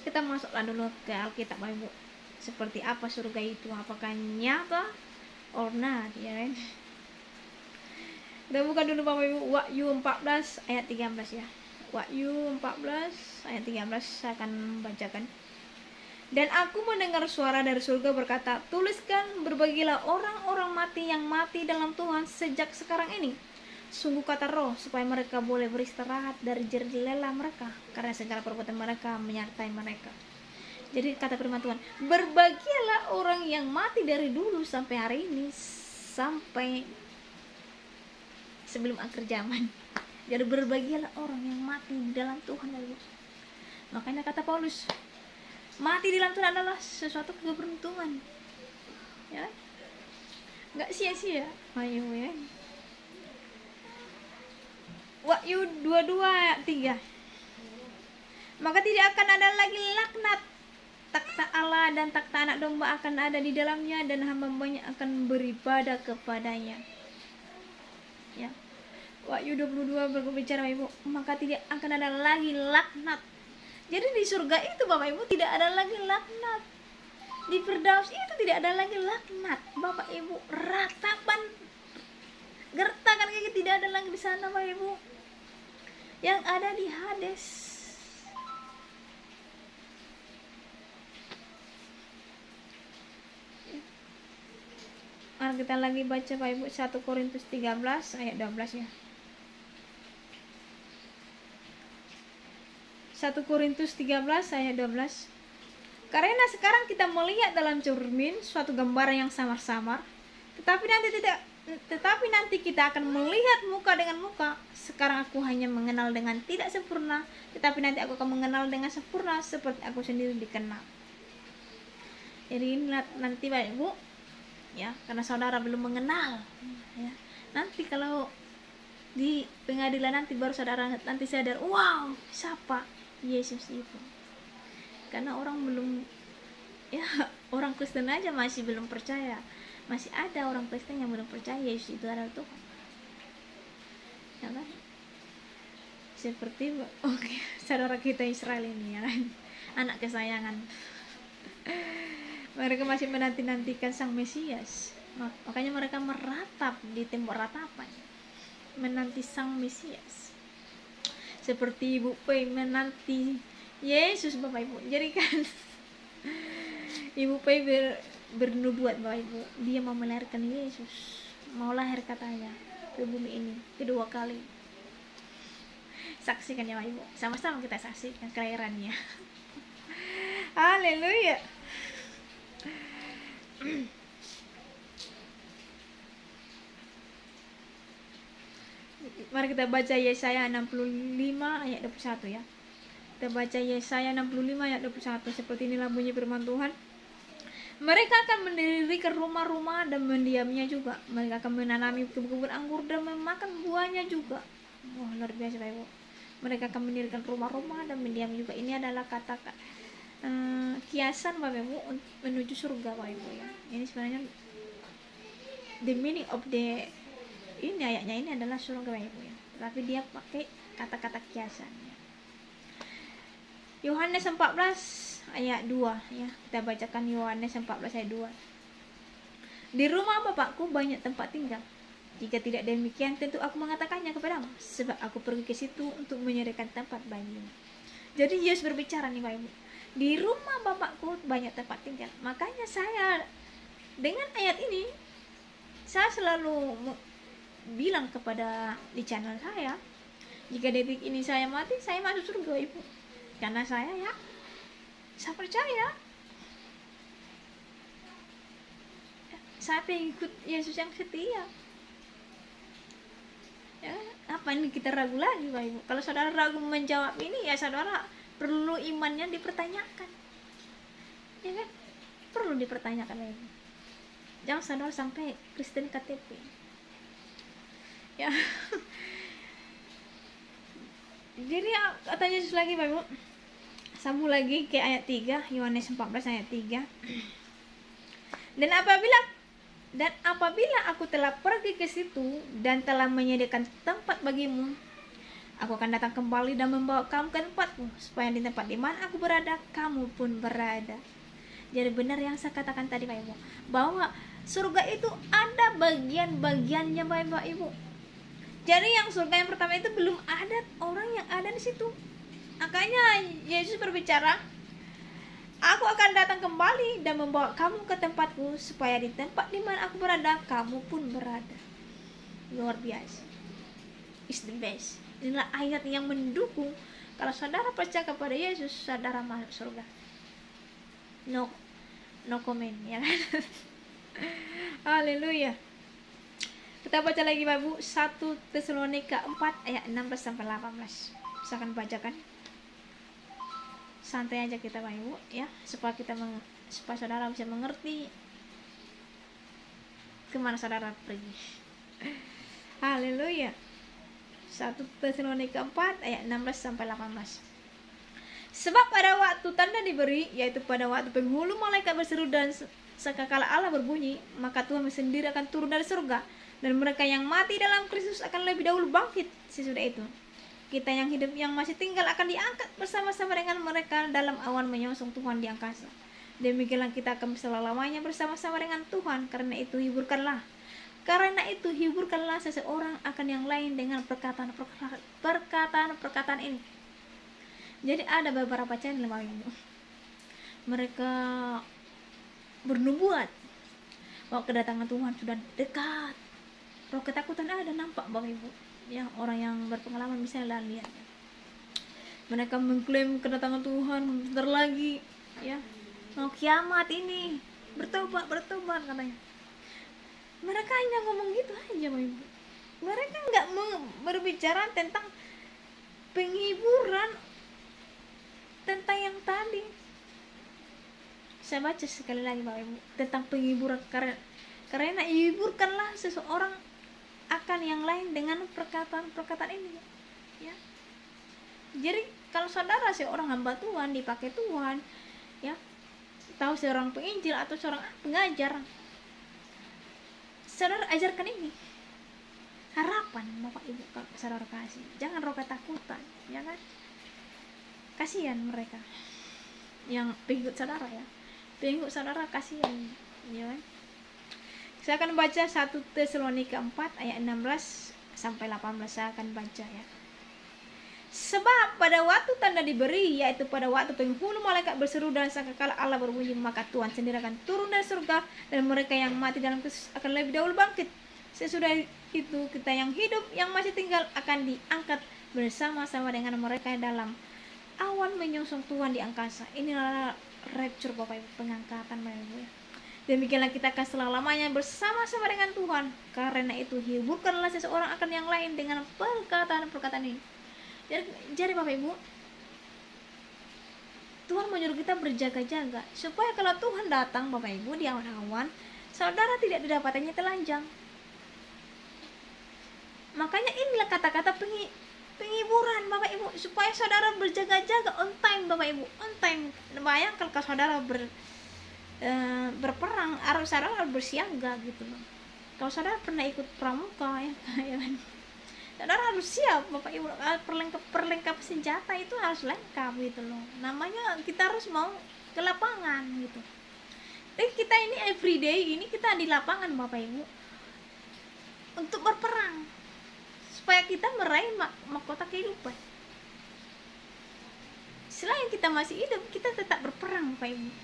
Kita masuklah dulu ke Alkitab, Bapak Ibu. Seperti apa surga itu? Apakah nyata or not, ya kan? Kita buka dulu, Bapak Ibu, Wahyu 14 ayat 13 ya. Wahyu 14 ayat 13 saya akan bacakan. Dan aku mendengar suara dari surga berkata, tuliskan, berbagilah orang-orang mati yang mati dalam Tuhan sejak sekarang ini. Sungguh kata Roh, supaya mereka boleh beristirahat dari jerih lelah mereka, karena segala perbuatan mereka menyertai mereka. Jadi kata firman Tuhan, berbahagialah orang yang mati dari dulu sampai hari ini, sampai sebelum akhir zaman. Jadi berbahagialah orang yang mati di dalam Tuhan. Makanya kata Paulus, mati di dalam Tuhan adalah sesuatu keberuntungan, ya, nggak sia-sia. Ayo ya. Wahyu 22 ayat 3. Maka tidak akan ada lagi laknat, takhta Allah dan takhta anak domba akan ada di dalamnya, dan hamba-hambanya akan beribadah kepadanya. Ya. Wahyu 22 berbicara, Ibu, maka tidak akan ada lagi laknat. Jadi di surga itu Bapak Ibu tidak ada lagi laknat. Di Firdaus itu tidak ada lagi laknat. Bapak Ibu, ratapan gertakan kaki tidak ada lagi di sana Bapak Ibu. Yang ada di Hades. Mari kita lagi baca Bapak Ibu 1 Korintus 13 ayat 12 ya. 1 Korintus 13 ayat 12. Karena sekarang kita melihat dalam cermin suatu gambaran yang samar-samar, tetapi nanti kita akan melihat muka dengan muka. Sekarang aku hanya mengenal dengan tidak sempurna, tetapi nanti aku akan mengenal dengan sempurna seperti aku sendiri dikenal. Jadi nanti Bapak Ibu, ya, karena saudara belum mengenal, ya. Nanti kalau di pengadilan nanti baru saudara nanti sadar, wow, siapa Yesus itu. Karena orang belum, ya, orang Kristen aja masih belum percaya. Masih ada orang Kristen yang belum percaya Yesus itu adalah Tuhan, ya kan? Seperti saudara kita Israel ini, ya kan? Anak kesayangan. Mereka masih menanti-nantikan Sang Mesias. Makanya mereka meratap di tembok ratapan, menanti Sang Mesias. Seperti Ibu Pei menanti Yesus Bapak Ibu. Jadi kan Ibu Pei bernubuat Bapak Ibu, dia mau melahirkan Yesus, mau lahir katanya ke bumi ini kedua kali. Saksikan ya Bapak Ibu, sama-sama kita saksikan kelahirannya. Haleluya. Mari kita baca Yesaya 65 ayat 21 ya. Kita baca Yesaya 65 ayat 21. Seperti inilah bunyi firman Tuhan. Mereka akan mendirikan rumah-rumah dan mendiamnya juga. Mereka akan menanami kebun anggur dan memakan buahnya juga. Wah, luar biasa Bapak Ibu. Mereka akan mendirikan rumah-rumah dan mendiam juga. Ini adalah kata kiasan Bapak Ibu menuju surga Bapak Ibu ya. Ini sebenarnya the meaning of the ini ayatnya ini adalah surga Bapak Ibu ya. Tapi dia pakai kata-kata kiasan ya. Yohanes 14 ayat 2 ya. Kita bacakan Yohanes 14 ayat 2. Di rumah Bapakku banyak tempat tinggal. Jika tidak demikian, tentu aku mengatakannya kepadamu, sebab aku pergi ke situ untuk menyediakan tempat bagimu. Jadi Yesus berbicara nih Bapak Ibu. Di rumah Bapakku banyak tempat tinggal. Makanya saya dengan ayat ini saya selalu bilang kepada di channel saya, jika detik ini saya mati, saya masuk surga Ibu. Karena saya percaya saya pengikut Yesus yang setia. Ya, apa ini kita ragu lagi Bapak Ibu? Kalau saudara ragu menjawab ini, ya saudara perlu imannya dipertanyakan, ya kan? Perlu dipertanyakan lagi. Jangan saudara sampai Kristen KTP, ya. Jadi katanya Yesus lagi Bapak Ibu, sambung lagi ke ayat 3, Yohanes 14 ayat 3. Dan apabila aku telah pergi ke situ dan telah menyediakan tempat bagimu, aku akan datang kembali dan membawa kamu ke tempatku, supaya di tempat di mana aku berada, kamu pun berada. Jadi benar yang saya katakan tadi Bapak Ibu, bahwa surga itu ada bagian-bagiannya Bapak Ibu. Jadi yang surga yang pertama itu belum ada orang yang ada di situ. Makanya Yesus berbicara, aku akan datang kembali dan membawa kamu ke tempatku, supaya di tempat di mana aku berada, kamu pun berada. Luar biasa. It's the best. Inilah ayat yang mendukung kalau saudara percaya kepada Yesus, saudara masuk surga. no no comment ya kan. Haleluya. Kita baca lagi Bapak Ibu 1 Tesalonika 4 ayat 16 sampai 18. Silakan bacakan. Santai aja kita Bapak Ibu ya, supaya supaya saudara bisa mengerti kemana saudara pergi. Haleluya. 1 Tesalonika 4 ayat 16 sampai 18. Sebab pada waktu tanda diberi, yaitu pada waktu penghulu malaikat berseru dan sekakala Allah berbunyi, maka Tuhan sendiri akan turun dari surga, dan mereka yang mati dalam Kristus akan lebih dahulu bangkit. Sesudah itu, kita yang hidup yang masih tinggal akan diangkat bersama-sama dengan mereka dalam awan menyongsong Tuhan di angkasa. Demikianlah kita akan selama-lamanya bersama-sama dengan Tuhan. Karena itu hiburkanlah seseorang akan yang lain dengan perkataan ini. Jadi ada beberapa channel Bapak Ibu, mereka bernubuat bahwa kedatangan Tuhan sudah dekat. Roh ketakutan ada nampak Bapak Ibu, yang orang yang berpengalaman bisa lihat. Mereka mengklaim kedatangan Tuhan bentar lagi, ya mau kiamat ini, bertobat katanya. Mereka hanya ngomong gitu aja Bapak Ibu. Mereka nggak berbicara tentang penghiburan, tentang yang tadi saya baca sekali lagi Bapak Ibu tentang penghiburan, karena hiburkanlah seseorang akan yang lain dengan perkataan ini ya. Jadi kalau saudara seorang hamba Tuhan, dipakai Tuhan ya, tahu seorang penginjil atau seorang pengajar, saudara ajarkan ini harapan Bapak Ibu. Kalau saudara kasih, jangan roh ketakutan ya kan. Kasihan mereka yang pengikut saudara ya, pengikut saudara kasihan ya kan. Saya akan baca 1 Tesalonika 4 ayat 16 sampai 18. Saya akan baca ya. Sebab pada waktu tanda diberi, yaitu pada waktu penghulu malaikat berseru dan sangkakala Allah berbunyi, maka Tuhan sendiri akan turun dari surga, dan mereka yang mati dalam Kristus akan lebih dahulu bangkit. Sesudah itu kita yang hidup yang masih tinggal akan diangkat bersama-sama dengan mereka dalam awan menyongsong Tuhan di angkasa. Inilah rapture Bapak Ibu, pengangkatan Bapak Ibu. Demikianlah kita akan selama-lamanya bersama-sama dengan Tuhan. Karena itu hiburkanlah seseorang akan yang lain dengan perkataan ini. Jadi Bapak Ibu, Tuhan menyuruh kita berjaga-jaga supaya kalau Tuhan datang Bapak Ibu di awan-awan, saudara tidak didapatinya telanjang. Makanya inilah kata-kata penghiburan Bapak Ibu, supaya saudara berjaga-jaga on time Bapak Ibu, on time. Bayangkan kalau saudara berperang, saudara bersiaga gitu loh. Kalau saudara pernah ikut pramuka ya kan, saudara harus siap Bapak Ibu. Perlengkap senjata itu harus lengkap gitu loh. Namanya kita harus mau ke lapangan gitu. Jadi kita ini everyday ini kita di lapangan Bapak Ibu untuk berperang, supaya kita meraih mahkota kehidupan. Selain kita masih hidup, kita tetap berperang Bapak Ibu.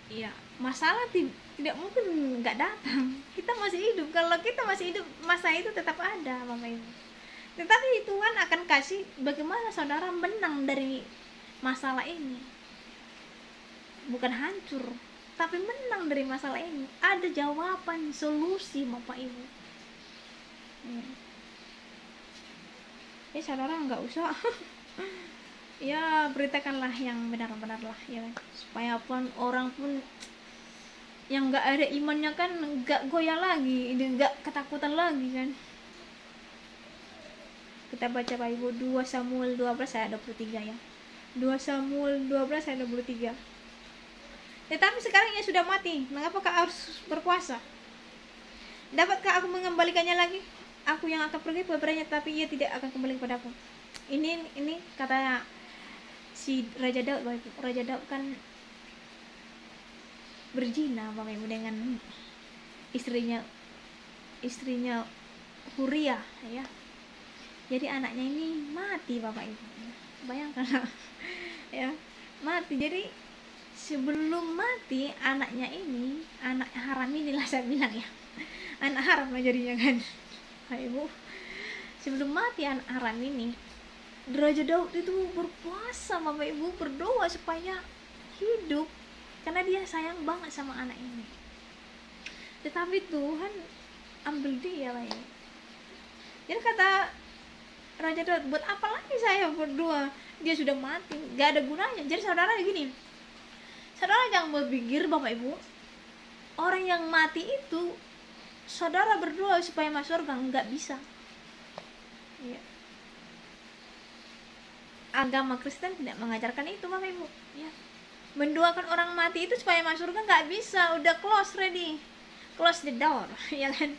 Ya, masalah tidak mungkin nggak datang. Kita masih hidup. Kalau kita masih hidup, masa itu tetap ada Bapak Ibu. Tetapi Tuhan akan kasih bagaimana saudara menang dari masalah ini. Bukan hancur, tapi menang dari masalah ini. Ada jawaban, solusi Bapak Ibu. Ya saudara nggak usah ya beritakanlah yang benar-benar lah ya, supaya pun orang pun yang nggak ada imannya kan nggak goyah lagi, nggak ketakutan lagi kan. Kita baca Bapak Ibu 2 Samuel 12 ayat 23 ya. 2 Samuel 12 ayat 23. Tetapi sekarang ia sudah mati, mengapakah harus berpuasa? Dapatkah aku mengembalikannya lagi? Aku yang akan pergi kepadanya, tapi ia tidak akan kembali kepadaku. Ini kata si Raja Daud. Raja Daud kan berzina Bapak Ibu dengan istrinya Huria ya. Jadi anaknya ini mati Bapak Ibu. Bayangkan ya, mati. Jadi sebelum mati anaknya ini, anak haram inilah saya bilang ya. Anak haram lah jadinya kan. Bapak Ibu, sebelum mati anak haram ini, Raja Daud itu berpuasa Bapak Ibu, berdoa supaya hidup karena dia sayang banget sama anak ini. Tetapi Tuhan ambil dia lah ini. Jadi kata Raja Daud, buat apa lagi saya berdua? Dia sudah mati, gak ada gunanya. Jadi saudara gini, saudara jangan berpikir Bapak Ibu, orang yang mati itu saudara berdoa supaya masuk surga, nggak bisa. Ya. Agama Kristen tidak mengajarkan itu Bapak Ibu. Ya. Mendoakan orang mati itu supaya masuk surga nggak bisa, udah close ready, close the door, ya kan?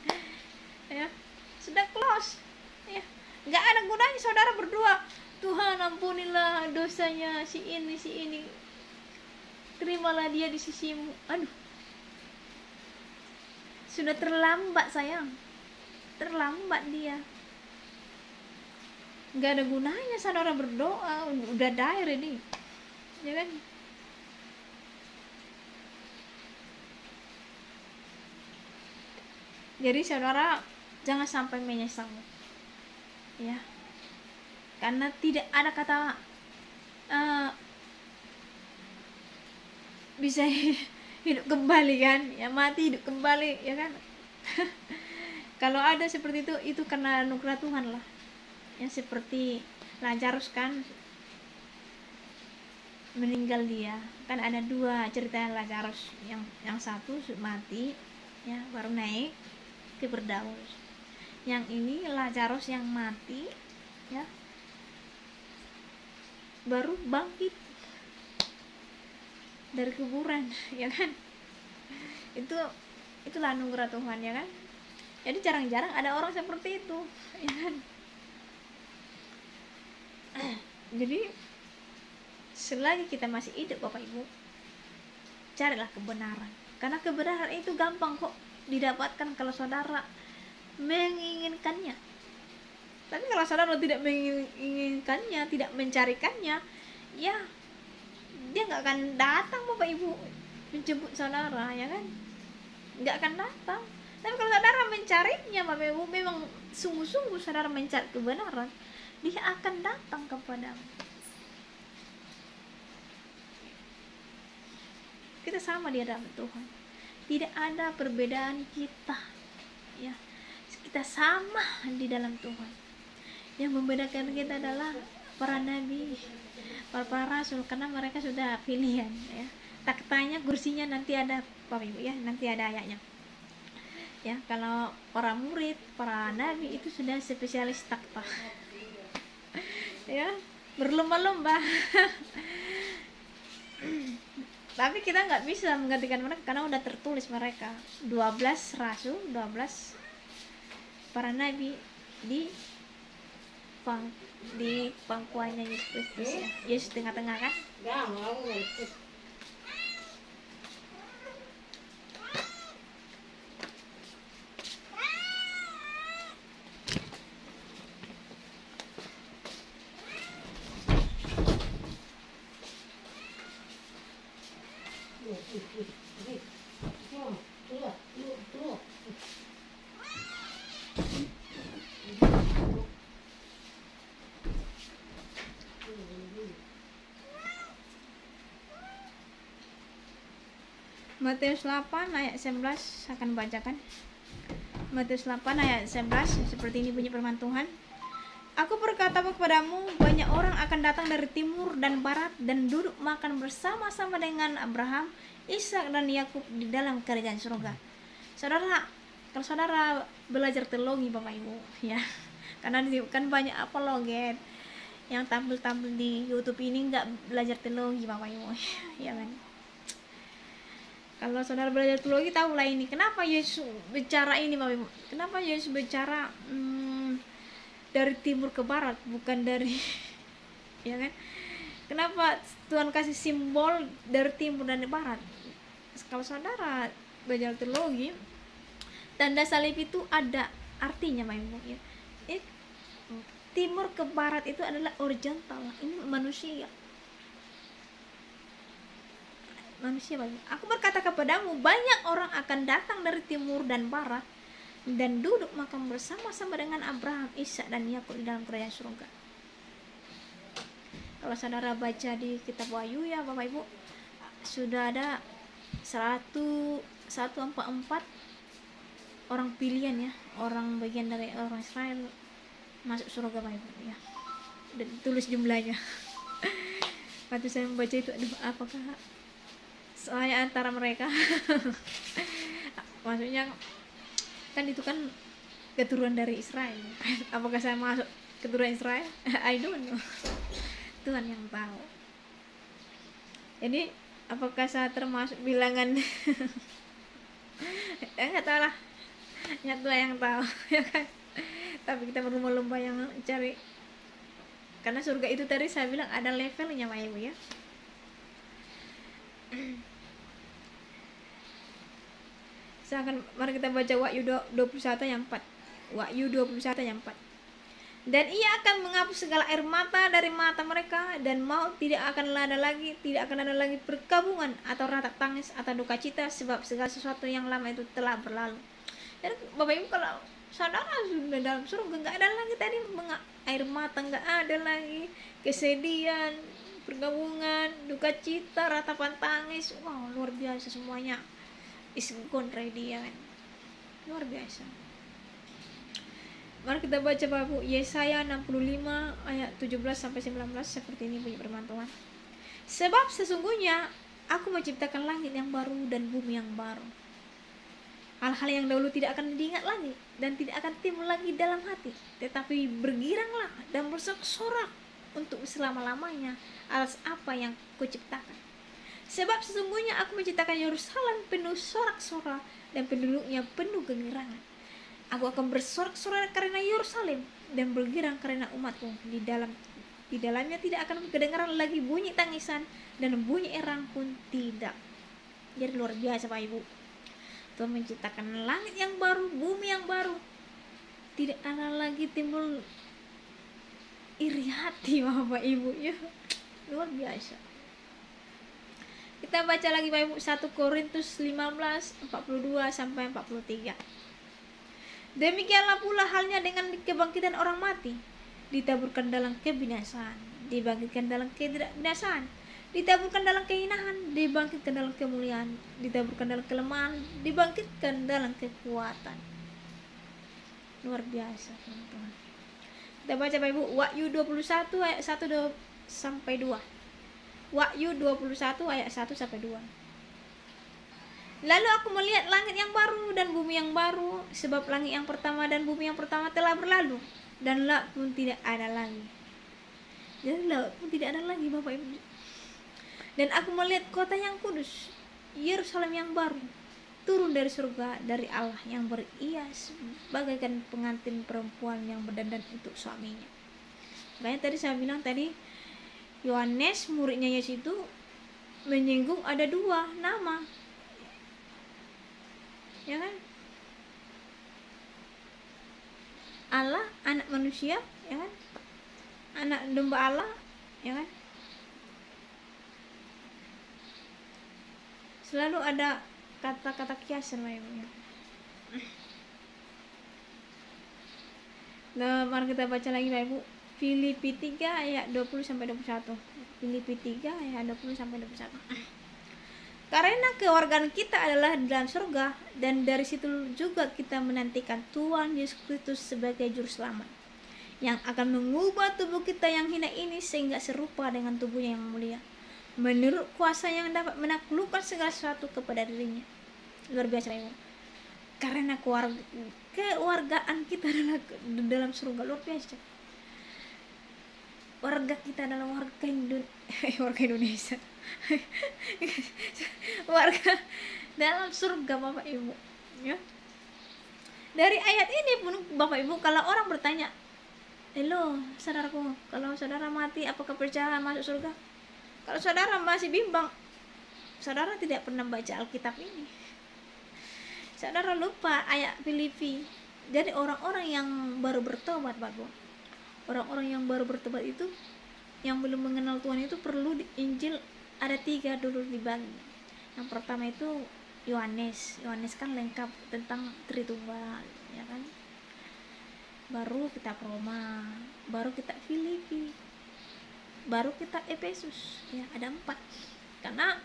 Ya, sudah close. Ya, nggak ada gunanya saudara berdoa, Tuhan ampunilah dosanya si ini, terimalah dia di sisimu. Aduh, sudah terlambat sayang, terlambat dia. Nggak ada gunanya saudara berdoa, udah die ready, ya kan? Jadi saudara jangan sampai menyesal, ya, karena tidak ada kata bisa hidup kembali kan, ya, mati hidup kembali, ya kan? Kalau ada seperti itu karena anugerah Tuhan lah. Ya, seperti Lazarus kan meninggal dia, kan ada dua cerita Lazarus, yang satu mati, ya, baru naik ke Firdaus. Yang ini Lazarus yang mati, ya, baru bangkit dari kuburan, ya kan? Itulah anugerah Tuhan, ya kan? Jadi jarang-jarang ada orang seperti itu, ya kan? Jadi selagi kita masih hidup Bapak Ibu, carilah kebenaran, karena kebenaran itu gampang kok didapatkan kalau saudara menginginkannya. Tapi kalau saudara tidak menginginkannya, tidak mencarikannya, ya dia nggak akan datang Bapak Ibu menjemput saudara, ya kan? Nggak akan datang. Tapi kalau saudara mencarinya Bapak Ibu, memang sungguh-sungguh saudara mencari kebenaran, dia akan datang kepadamu. Kita sama di hadapan Tuhan, tidak ada perbedaan kita, ya, kita sama di dalam Tuhan. Yang membedakan kita adalah para nabi, para rasul, karena mereka sudah pilihan, ya. Taktanya, kursinya nanti ada Bapak Ibu, ya, nanti ada ayatnya. Ya, kalau para murid, para nabi itu sudah spesialis takhta. Ya, berlomba-lomba. Tapi kita nggak bisa menggantikan mereka karena udah tertulis mereka 12 rasul, 12 para nabi di pangkuannya Yesus Kristus, ya. Yesus tengah-tengah kan? Matius 8 ayat 11 akan bacakan. Matius 8 ayat 11, seperti ini bunyi firman Tuhan. Aku berkata kepadamu, banyak orang akan datang dari timur dan barat dan duduk makan bersama-sama dengan Abraham, Ishak dan Yakub di dalam kerajaan surga. Saudara, kalau saudara belajar teologi Bapak Ibu, ya, karena kan banyak apologet yang tampil-tampil di YouTube ini nggak belajar teologi Bapak Ibu, ya kan? Kalau saudara belajar teologi tahulah ini kenapa Yesus bicara ini Bapak Ibu. Kenapa Yesus bicara dari timur ke barat, bukan dari ya kan? Kenapa Tuhan kasih simbol dari timur dan barat? Kalau saudara belajar teologi, tanda salib itu ada artinya Bapak Ibu, ya. Timur ke barat itu adalah horizontal, ini manusia Bapak. Aku berkata kepadamu, banyak orang akan datang dari timur dan barat dan duduk makan bersama-sama dengan Abraham, Ishak dan Yakub di dalam kerajaan surga. Kalau saudara baca di kitab Wahyu, ya Bapak Ibu, sudah ada 144 orang pilihan ya, orang bagian dari orang Israel masuk surga Bapak Ibu ya, dan tulis jumlahnya. Waktu saya membaca itu, aduh, apakah saya antara mereka? Maksudnya kan itu kan keturunan dari Israel, apakah saya masuk keturunan Israel? I don't know. Tuhan yang tahu. Jadi apakah saya termasuk bilangan? Nggak tahu lah, hanya Tuhan yang tahu. Ya kan, tapi kita berlomba-lomba yang cari, karena surga itu tadi saya bilang ada levelnya Bapak Ibu ya. Mari kita baca Wahyu 21 ayat 4. Wahyu 21 ayat 4. Dan ia akan menghapus segala air mata dari mata mereka, dan maut tidak akan ada lagi perkabungan atau ratap tangis atau duka cita, sebab segala sesuatu yang lama itu telah berlalu. Dan Bapak Ibu, kalau saudara sudah dalam surga, nggak ada lagi tadi air mata, nggak ada lagi kesedihan, pergabungan, duka cita, ratapan tangis. Wow, luar biasa semuanya. Is gone ready ya kan? Luar biasa. Mari kita baca Bapak Ibu, Yesaya 65 ayat 17 sampai 19, seperti ini bunyi firman Tuhan. Sebab sesungguhnya aku menciptakan langit yang baru dan bumi yang baru. Hal-hal yang dahulu tidak akan diingat lagi dan tidak akan timbul lagi dalam hati, tetapi bergiranglah dan bersorak-sorak untuk selama-lamanya atas apa yang kuciptakan. Sebab sesungguhnya aku menciptakan Yerusalem penuh sorak-sorak dan penduduknya penuh kegirangan. Aku akan bersorak-sorak karena Yerusalem dan bergirang karena umatku. Di dalamnya tidak akan kedengaran lagi bunyi tangisan dan bunyi erang pun tidak. Jadi luar biasa Pak Ibu. Tuhan menciptakan langit yang baru, bumi yang baru. Tidak ada lagi timbul iri hati Bapak Ibu ya. Luar biasa. Kita baca lagi Bapak Ibu 1 Korintus 15 42 sampai 43. Demikianlah pula halnya dengan kebangkitan orang mati, ditaburkan dalam kebinasaan, dibangkitkan dalam ketidakbinasaan, ditaburkan dalam kehinahan, dibangkitkan dalam kemuliaan, ditaburkan dalam kelemahan, dibangkitkan dalam kekuatan. Luar biasa teman-teman. Kita baca Bapak Ibu Wahyu 21 ayat 1 sampai 2. Wahyu 21 ayat 1 sampai 2. Lalu aku melihat langit yang baru dan bumi yang baru, sebab langit yang pertama dan bumi yang pertama telah berlalu, dan laut pun tidak ada lagi. Jadi laut pun tidak ada lagi Bapak Ibu. Dan aku melihat kota yang kudus, Yerusalem yang baru, turun dari surga dari Allah, yang berhias bagaikan pengantin perempuan yang berdandan untuk suaminya. Makanya tadi saya bilang tadi, Yohanes muridnya Yesus itu menyinggung ada dua nama, ya kan? Allah, anak manusia, ya kan? Anak domba Allah, ya kan? Selalu ada kata-kata kiasan Bapak Ibu. Nah, mari kita baca lagi Bapak Ibu. Filipi 3 ayat 20 sampai 21. Filipi 3 ayat 20 sampai 21. Karena kewargaan kita adalah dalam surga, dan dari situ juga kita menantikan Tuhan Yesus Kristus sebagai juru selamat, yang akan mengubah tubuh kita yang hina ini sehingga serupa dengan tubuhnya yang mulia, menurut kuasa yang dapat menaklukkan segala sesuatu kepada dirinya. Luar biasa Ibu. Karena kewargaan kita adalah dalam surga, luar biasa. Warga kita adalah warga Indonesia. Warga dalam surga Bapak Ibu ya. Dari ayat ini pun Bapak Ibu, kalau orang bertanya, "Halo, saudaraku, kalau saudara mati apakah percaya masuk surga?" Kalau saudara masih bimbang, saudara tidak pernah baca Alkitab ini. Saudara lupa ayat Filipi. Jadi orang-orang yang baru bertobat Bapak, orang-orang yang baru bertobat itu, yang belum mengenal Tuhan itu, perlu di Injil ada 3 dulu dibagi. Yang pertama itu Yohanes kan lengkap tentang Tritunggal, ya kan? Baru kitab Roma, baru kitab Filipi, baru kitab Efesus, ya ada 4. Karena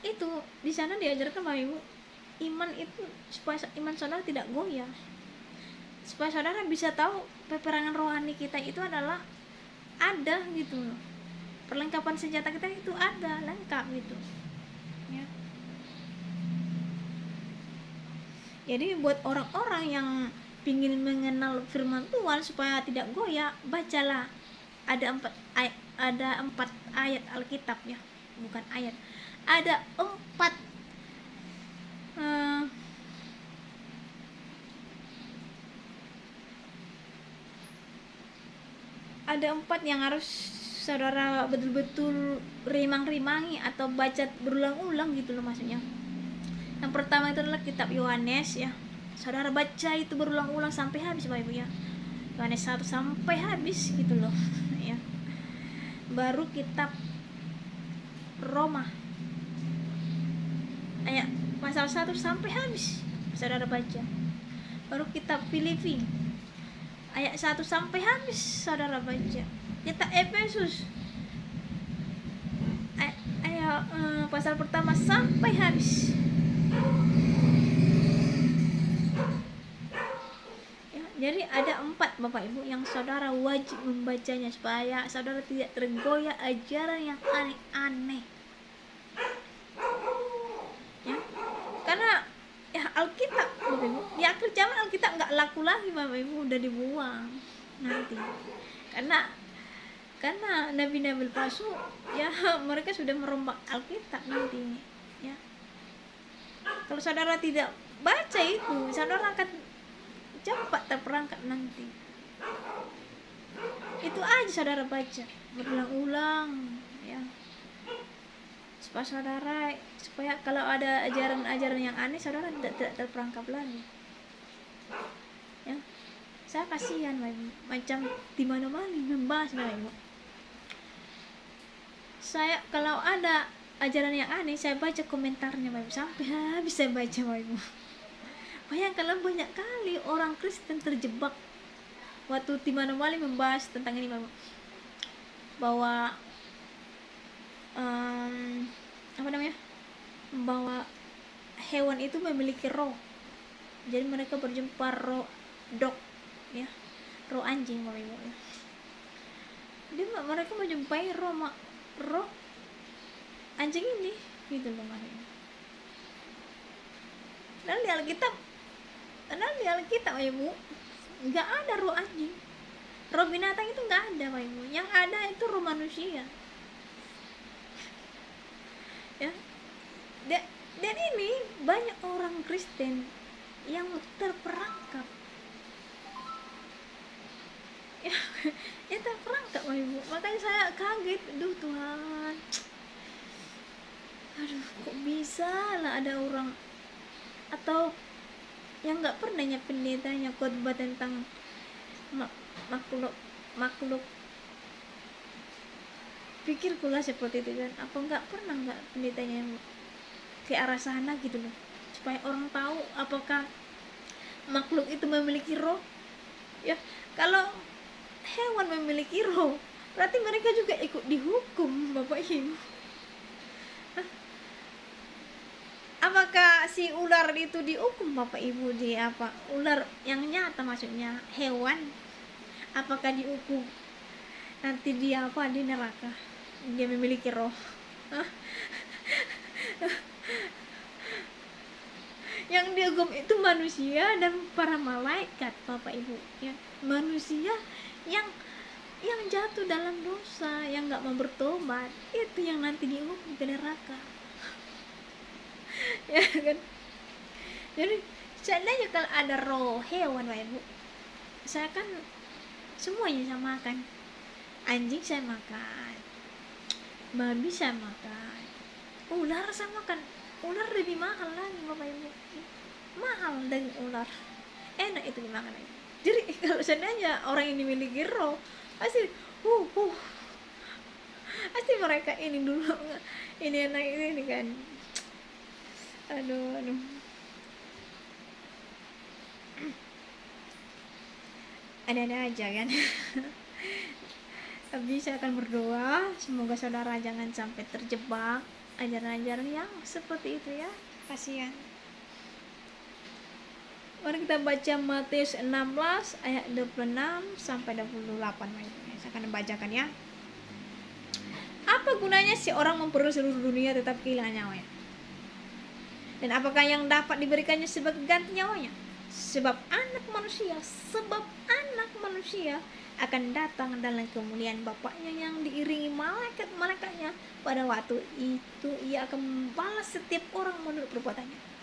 itu di sana diajarkan Bapak Ibu, iman itu supaya iman saudara tidak goyah, supaya saudara bisa tahu peperangan rohani kita itu adalah ada gitu loh, perlengkapan senjata kita itu ada lengkap gitu ya. Jadi buat orang-orang yang ingin mengenal firman Tuhan supaya tidak goyah, bacalah ada 4 ayat Alkitab ya, bukan ayat, ada 4 ada 4 yang harus saudara betul-betul rimang-rimangi atau baca berulang-ulang gitu loh maksudnya. Yang pertama itu adalah kitab Yohanes ya, saudara baca itu berulang-ulang sampai habis Bapak Ibu ya, Yohanes 1 sampai habis gitu loh ya. Baru kitab Roma ayat pasal 1 sampai habis saudara baca. Baru kitab Filipi ayat 1 sampai habis saudara baca. Kitab Efesus ayat pasal pertama sampai habis ya. Jadi ada 4 Bapak Ibu yang saudara wajib membacanya supaya saudara tidak tergoyah ajaran yang aneh-aneh ya. Karena ya Alkitab Bapak Ibu di akhir zaman Alkitab nggak laku lagi Bapak Ibu, udah dibuang nanti karena nabi-nabi palsu ya, mereka sudah merombak Alkitab nanti ya. Kalau saudara tidak baca itu, saudara akan cepat terperangkap nanti. Itu aja saudara baca berulang-ulang ya, supaya kalau ada ajaran-ajaran yang aneh saudara tidak terperangkap lagi ya. Saya kasihan macam di mana-mana membahas Bapak. Saya kalau ada ajaran yang aneh saya baca komentarnya Bapak, sampai habis saya baca Bapak. Bayangkanlah banyak kali orang Kristen terjebak waktu Timano Mali membahas tentang ini Bapak, bahwa bahwa hewan itu memiliki roh. Jadi mereka berjumpa roh dog ya, roh anjing Bapak Ibu ya. Jadi mereka menjumpai roh anjing ini gitu loh Bapak Ibu. Dan di Alkitab Bapak Ibu nggak ada roh anjing, roh binatang itu nggak ada Bapak Ibu. Yang ada itu roh manusia ya. Dan ini banyak orang Kristen yang terperangkap ya, ya terperangkap Bapak Ibu. Makanya saya kaget, aduh Tuhan, aduh kok bisa lah ada orang atau yang nggak pernah pendetanya khotbah tentang makhluk. Pikirkulah seperti itu kan, apa nggak pendetanya ke arah sana gitu loh, supaya orang tahu apakah makhluk itu memiliki roh ya. Kalau hewan memiliki roh berarti mereka juga ikut dihukum Bapak Ibu. Apakah si ular itu dihukum Bapak Ibu, di apa, ular yang nyata maksudnya hewan, apakah dihukum nanti dia apa di neraka, dia memiliki roh? Yang dihukum itu manusia dan para malaikat Bapak Ibu ya. Manusia yang jatuh dalam dosa, yang nggak mau bertobat, itu yang nanti dihukum ke neraka ya kan. Jadi seandainya kalau ada roh hewan Bapak Ibu, saya kan semuanya saya makan. Anjing saya makan, babi saya makan, ular saya makan. Ular lebih mahal lagi Bapak Ibu, mahal dari ular, enak itu dimakan. Jadi kalau seandainya orang ini memiliki roh, pasti pasti mereka ini dulu ini enak ini kan. Aduh ada aja kan. Tapi saya akan berdoa semoga saudara jangan sampai terjebak ajaran-ajaran yang seperti itu ya, kasihan. Mari kita baca Matius 16 ayat 26 sampai 28. Saya akan membacakan ya. Apa gunanya si orang memperoleh seluruh dunia tetap kehilangan nyawanya? Dan apakah yang dapat diberikannya sebagai ganti nyawanya? Sebab anak manusia akan datang dalam kemuliaan Bapaknya yang diiringi malaikat-malaikatnya. Pada waktu itu ia akan membalas setiap orang menurut perbuatannya.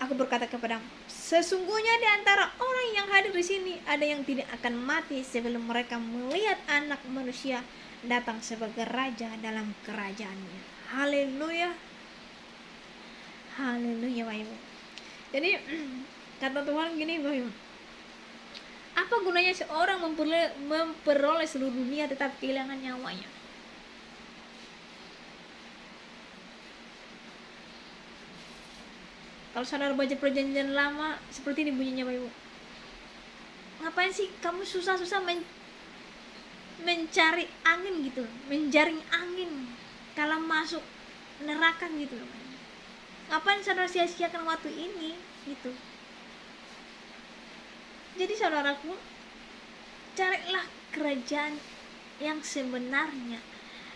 Aku berkata kepadamu, sesungguhnya di antara orang yang hadir di sini ada yang tidak akan mati sebelum mereka melihat Anak Manusia datang sebagai raja dalam kerajaannya. Haleluya. Haleluya, Bapak Ibu. Jadi kata Tuhan gini, Bapak Ibu. Apa gunanya seorang memperoleh seluruh dunia tetap kehilangan nyawanya? Kalau saudara baca perjanjian lama, seperti ini bunyinya, Bapak Ibu. Ngapain sih kamu susah-susah mencari angin gitu, menjaring angin kalau masuk neraka gitu loh. Ngapain saudara sia-siakan waktu ini gitu. Jadi saudaraku, carilah kerajaan yang sebenarnya,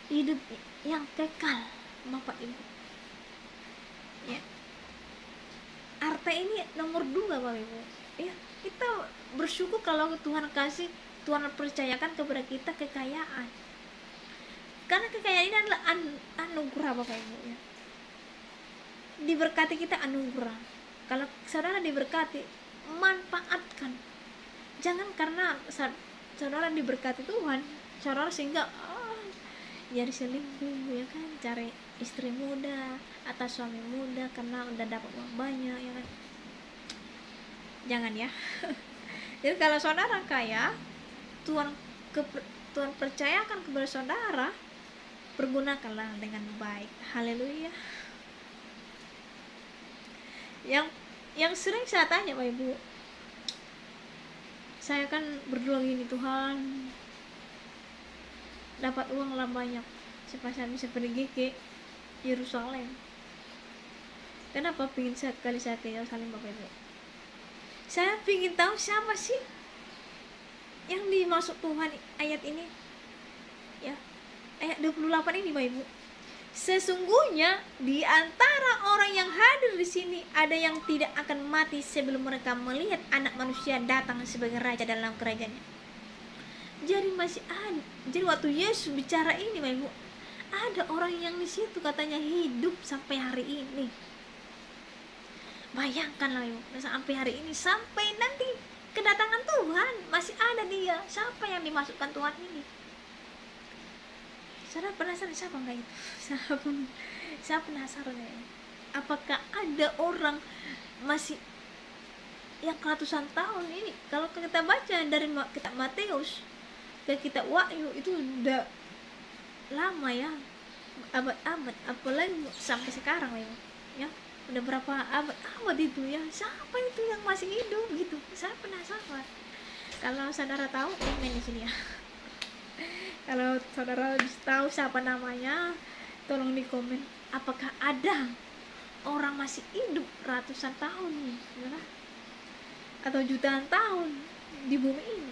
hidup yang kekal, Bapak Ibu. Ya. Harta ini nomor 2, Bapak Ibu. Ya, kita bersyukur kalau Tuhan kasih, Tuhan percayakan kepada kita kekayaan. Karena kekayaan ini adalah anugerah, Bapak Ibu ya. Diberkati kita anugerah. Kalau saudara diberkati, manfaatkan. Jangan karena saudara diberkati Tuhan, saudara sehingga jadi selingkuh ya kan, cari istri muda atau suami muda karena udah dapat uang banyak ya kan. Jangan ya. Jadi kalau saudara kaya, Tuhan percayakan kepada saudara, pergunakanlah dengan baik. Haleluya. Yang sering saya tanya, Bapak Ibu, saya kan berdoa gini, Tuhan dapat uang lah banyak supaya saya bisa pergi ke Yerusalem. Kenapa pingin sekali saya ke Yerusalem, Bapak Ibu? Saya pingin tahu siapa sih yang dimaksud Tuhan ayat ini ya, ayat 28 ini, Bapak Ibu. Sesungguhnya di antara orang yang hadir di sini ada yang tidak akan mati sebelum mereka melihat Anak Manusia datang sebagai raja dalam kerajaannya. Jadi masih ada. Jadi waktu Yesus bicara ini, Bapak Ibu, ada orang yang di situ katanya hidup sampai hari ini. Bayangkanlah, Ibu, sampai hari ini, sampai nanti kedatangan Tuhan masih ada dia. Siapa yang dimasukkan Tuhan ini? Saudara penasaran siapa enggak itu? Saya penasaran ya. Apakah ada orang masih yang ratusan tahun ini? Kalau kita baca dari kitab Matius ke kitab Wahyu itu udah lama ya, abad-abad, apalagi sampai sekarang ya, udah berapa abad itu ya. Siapa itu yang masih hidup gitu? Saya penasaran. Kalau saudara tahu, komen di sini ya. Kalau saudara tahu siapa namanya, tolong di komen. Apakah ada orang masih hidup ratusan tahun nih, ya? Atau jutaan tahun di bumi ini?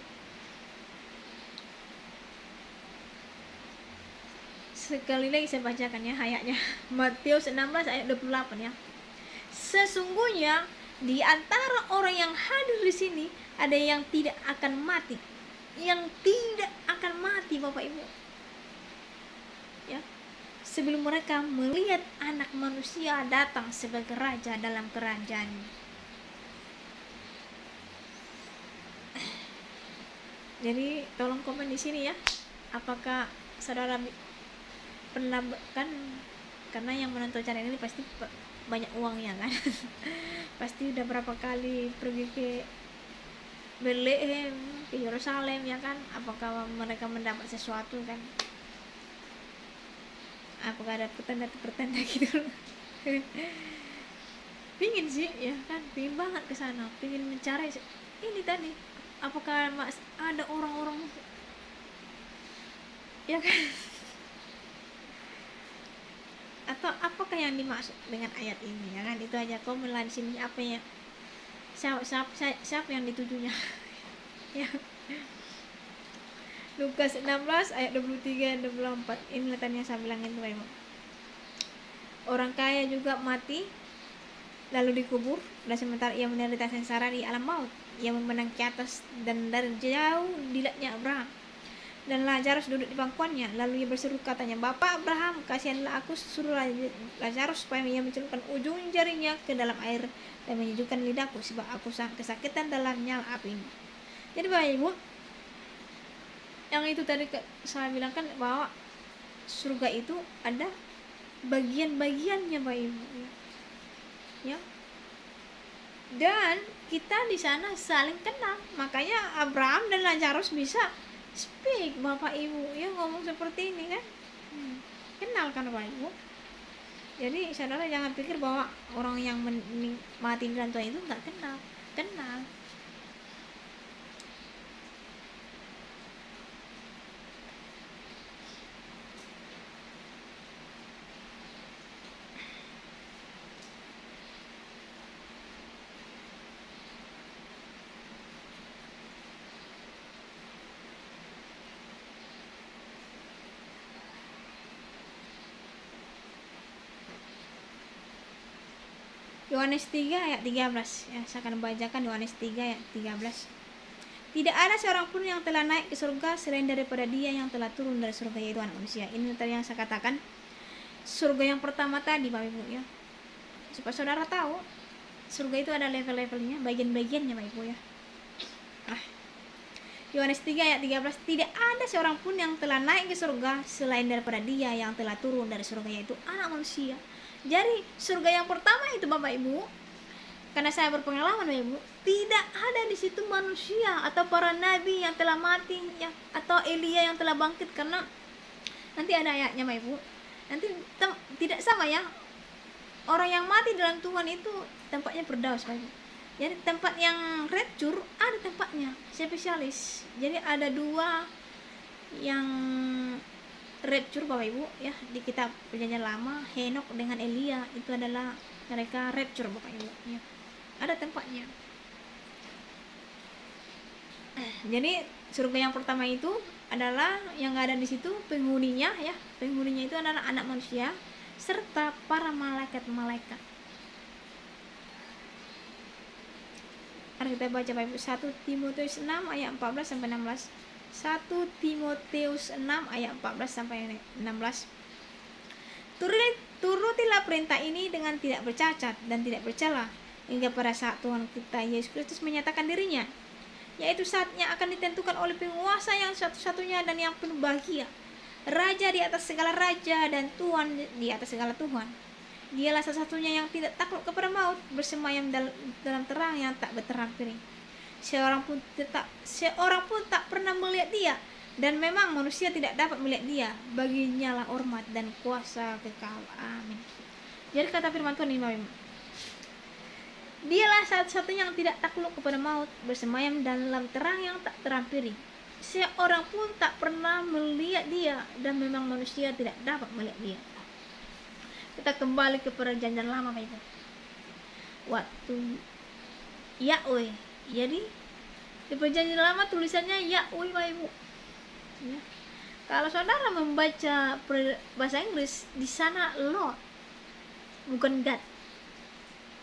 Sekali lagi saya bacakan ya ayatnya. Matius 16 ayat 28 ya. Sesungguhnya di antara orang yang hadir di sini ada yang tidak akan mati. Yang tidak akan mati, Bapak Ibu. Ya. Sebelum mereka melihat Anak Manusia datang sebagai raja dalam kerajaan. Jadi tolong komen di sini ya. Apakah saudara pernah kan, karena yang menonton channel ini pasti banyak uangnya kan. Pasti udah berapa kali pergi ke Bethlehem, ke Yerusalem ya kan. Apakah mereka mendapat sesuatu kan? Apakah ada pertanda gitu? Pingin sih ya kan, pingin banget ke sana, pingin mencari ini tadi. Apakah ada orang-orang ya kan? atau apakah yang dimaksud dengan ayat ini, ya kan? Itu aja. Komen di sini apa ya, siapa yang ditujunya. Ya. Lukas 16 ayat 23 dan 24. Ini tadi yang saya bilang itu, Bapak. Orang kaya juga mati lalu dikubur, dan sementara ia menderita sengsara di alam maut, ia memandang ke atas dan dari jauh dilihatnya Abraham dan Lazarus duduk di pangkuannya. Lalu ia berseru katanya, Bapak Abraham, kasihanlah aku, suruh Lazarus supaya ia mencelupkan ujung jarinya ke dalam air dan menyejukkan lidahku, sebab aku sangat kesakitan dalam nyala api ini. Jadi Bapak Ibu, yang itu tadi saya bilang kan, bahwa surga itu ada bagian-bagiannya Bapak Ibu, ya. Dan kita di sana saling kenal, makanya Abraham dan Lazarus bisa speak Bapak Ibu, ya, ngomong seperti ini kan. Kenal kan Bapak Ibu. Jadi saudara jangan pikir bahwa orang yang mati di dalam Tuhan itu nggak kenal. Yohanes 3 ayat 13, ya, saya akan membacakan Yohanes 3 ayat 13. Tidak ada seorang pun yang telah naik ke surga selain daripada Dia yang telah turun dari surga, yaitu Anak Manusia. Ini tadi yang saya katakan, surga yang pertama tadi Bapak Ibu, ya. Supaya saudara tahu, surga itu ada level-levelnya, bagian-bagiannya Bapak Ibu, ya. Yohanes 3 ayat 13, tidak ada seorang pun yang telah naik ke surga selain daripada Dia yang telah turun dari surga, yaitu Anak Manusia. Jadi surga yang pertama itu Bapak Ibu, karena saya berpengalaman Bapak Ibu, tidak ada di situ manusia atau para nabi yang telah mati, ya, atau Elia yang telah bangkit, karena nanti ada ayatnya Bapak Ibu. Nanti tidak sama, ya. Orang yang mati dalam Tuhan itu tempatnya berdaus Bapak Ibu. Jadi tempat yang rapture ada tempatnya spesialis. Jadi ada dua yang rapture Bapak Ibu, ya, di kitab Perjanjian Lama, Henok dengan Elia, itu adalah mereka rapture Bapak Ibu, ya. Ada tempatnya. Jadi surga yang pertama itu adalah yang ada di situ penghuninya, ya. Penghuninya itu adalah anak manusia serta para malaikat-malaikat. Mari kita baca Bapak Ibu 1 Timotius 6 ayat 14 sampai 16. 1 Timotius 6 ayat 14 sampai 16. Turutilah perintah ini dengan tidak bercacat dan tidak bercela hingga pada saat Tuhan kita Yesus Kristus menyatakan dirinya, yaitu saatnya akan ditentukan oleh penguasa yang satu-satunya dan yang penuh bahagia, Raja di atas segala raja dan Tuhan di atas segala Tuhan. Dialah satu-satunya yang tidak takut kepada maut, bersemayam dalam terang yang tak berterang-piring. Seorang pun tak pernah melihat Dia, dan memang manusia tidak dapat melihat Dia. Baginya lah hormat dan kuasa kekal. Amin. Jadi kata firman Tuhan ini, Dialah satu-satunya yang tidak takluk kepada maut, bersemayam dalam terang yang tak terang-piring. Seorang pun tak pernah melihat Dia, dan memang manusia tidak dapat melihat Dia. Kita kembali ke Perjanjian Lama Bapak Ibu. Waktu Yahweh, jadi di Perjanjian Lama tulisannya Yahweh Bapak Ibu, ya. Kalau saudara membaca bahasa Inggris, di sana Lord, bukan God.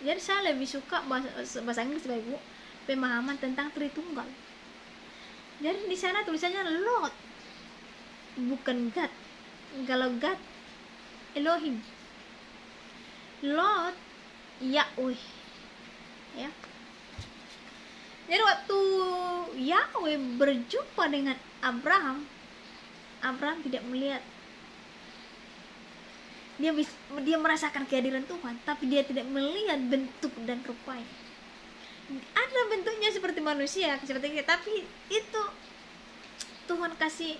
Jadi saya lebih suka bahasa Inggris Bapak Ibu, pemahaman tentang Tritunggal. Jadi di sana tulisannya Lord, bukan God. Kalau God, Elohim. Lord, Yahweh, ya. Jadi waktu Yahweh berjumpa dengan Abraham tidak melihat. Dia merasakan kehadiran Tuhan, tapi dia tidak melihat bentuk dan rupanya. Ada bentuknya seperti manusia, seperti kita, tapi itu Tuhan kasih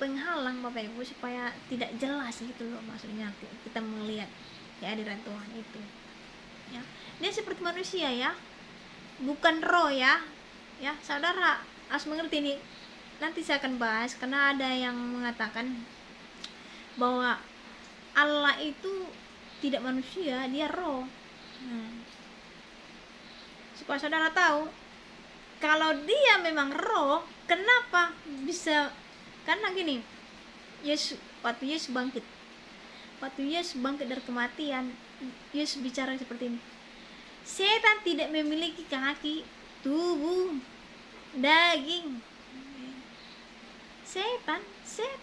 penghalang Bapak Ibu supaya tidak jelas gitu loh, maksudnya kita melihat kehadiran Tuhan itu, ya. Dia seperti manusia, ya, bukan roh, ya. Saudara harus mengerti ini. Nanti saya akan bahas, karena ada yang mengatakan bahwa Allah itu tidak manusia, dia roh. Supaya saudara tahu, kalau dia memang roh, kenapa bisa? Karena gini, waktu Yesus bangkit dari kematian, Yesus bicara seperti ini, setan tidak memiliki kaki, tubuh, daging. Setan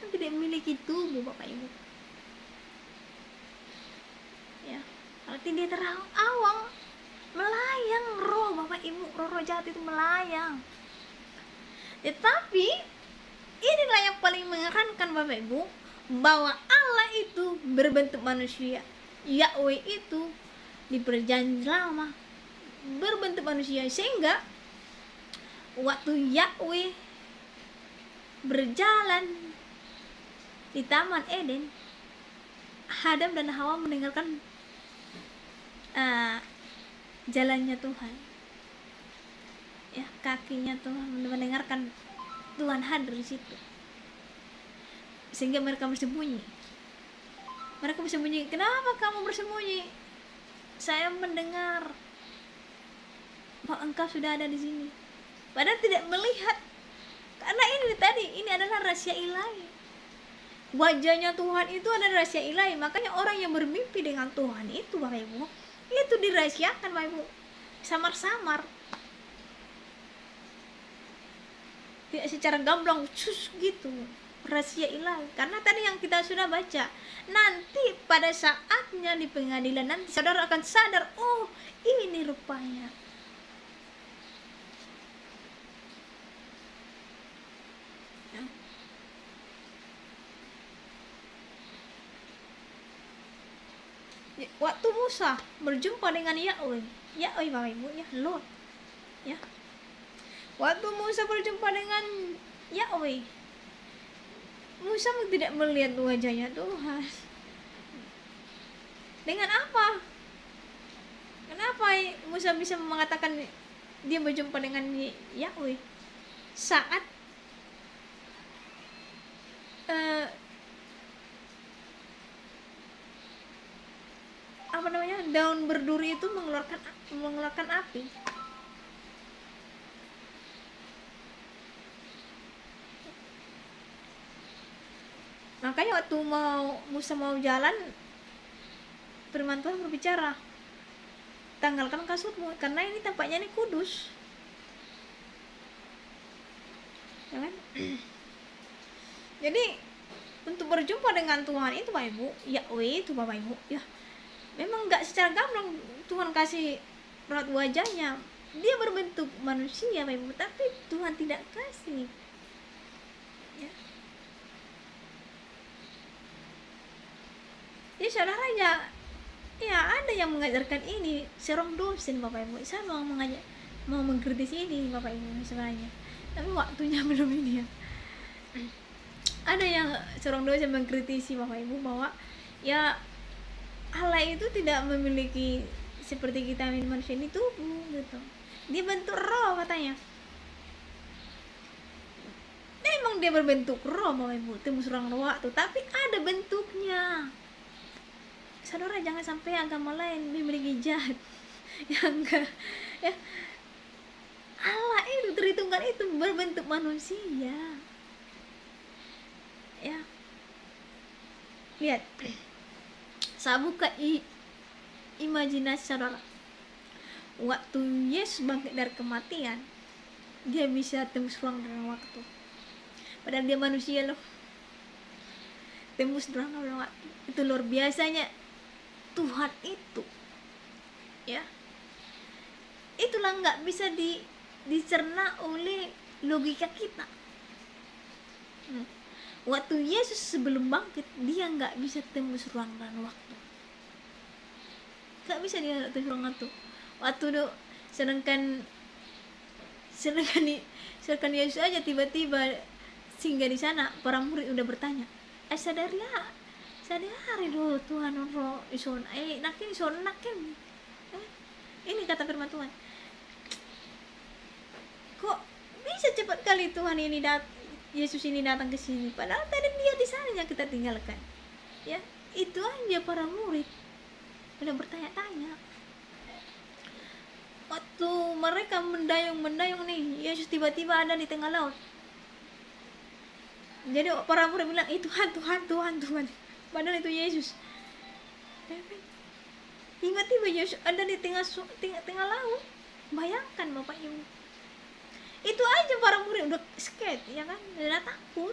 tidak memiliki tubuh, Bapak Ibu. Ya, artinya dia terawang, melayang roh, Bapak Ibu. Roh jahat itu melayang. Tetapi inilah yang paling mengherankan, Bapak Ibu, bahwa Allah itu berbentuk manusia. Yahweh itu di perjanjian lama berbentuk manusia, sehingga waktu Yahweh berjalan di Taman Eden, Adam dan Hawa mendengarkan jalannya Tuhan, ya, kakinya Tuhan, mendengarkan Tuhan hadir di situ, sehingga mereka bersembunyi. Kenapa kamu bersembunyi? Saya mendengar bahwa engkau sudah ada di sini. Padahal tidak melihat, karena ini adalah rahasia ilahi. Wajahnya Tuhan itu adalah rahasia ilahi. Makanya orang yang bermimpi dengan Tuhan itu, Bapak Ibu, itu dirahasiakan, Bapak Ibu, samar-samar, tidak secara gamblang gitu, rahasia ilahi. Karena tadi yang kita sudah baca, nanti pada saatnya di pengadilan nanti saudara akan sadar, oh ini rupanya. Waktu Musa berjumpa dengan Yahweh Bapak Ibu, ya, Lord, ya. Waktu Musa berjumpa dengan Yahweh, Musa tidak melihat wajahnya Tuhan. Dengan apa? Kenapa Musa bisa mengatakan dia berjumpa dengan Yahweh? Saat daun berduri itu mengeluarkan api. Makanya waktu Musa mau jalan, firman Tuhan berbicara, tanggalkan kasutmu, karena ini tampaknya ini kudus, ya kan? Jadi untuk berjumpa dengan Tuhan itu, Bapak Ibu, Yahweh itu, Bapak Ibu, ya, memang nggak secara gamblang Tuhan kasih raut wajahnya. Dia berbentuk manusia, Bapak Ibu, tapi Tuhan tidak kasih, ya. Jadi saudara, ya ada yang mengajarkan ini, serong dosen, Bapak Ibu. Saya mau mengkritisi ini, Bapak Ibu, sebenarnya, tapi waktunya belum ini, ya. Ada yang serong dosen mengkritisi, Bapak Ibu, bahwa ya Allah itu tidak memiliki seperti kita manusia ini tubuh gitu. Dia bentuk roh katanya. Memang dia berbentuk roh, Bapak Ibu, tembus ruang waktu, tapi ada bentuknya. Saudara, jangan sampai agama lain memiliki jahat yang enggak, ya. Allah itu terhitungkan itu berbentuk manusia, ya. Lihat, saya buka imajinasi saudara. Waktu Yesus bangkit dari kematian, dia bisa tembus ruang dan waktu. Padahal dia manusia loh, tembus ruang dan waktu. Itu luar biasanya Tuhan itu, ya. Itulah nggak bisa dicerna oleh logika kita. Waktu Yesus sebelum bangkit, dia nggak bisa tembus ruang dan waktu, nggak bisa dia tembus ruang waktu. Sedangkan Yesus aja tiba-tiba singgah di sana, para murid udah bertanya, sadari dulu Tuhan roh ison nakin ini kata firman Tuhan, kok bisa cepat kali Tuhan ini Yesus ini datang ke sini, padahal tadi dia di sana yang kita tinggalkan. Ya, itu aja para murid udah bertanya-tanya. Waktu mereka mendayung nih, Yesus tiba-tiba ada di tengah laut. Jadi para murid bilang, itu Tuhan. Padahal itu Yesus. Tiba-tiba Yesus ada di tengah laut. Bayangkan Bapak Ibu. Itu aja para murid udah scared, ya kan? Udah takut.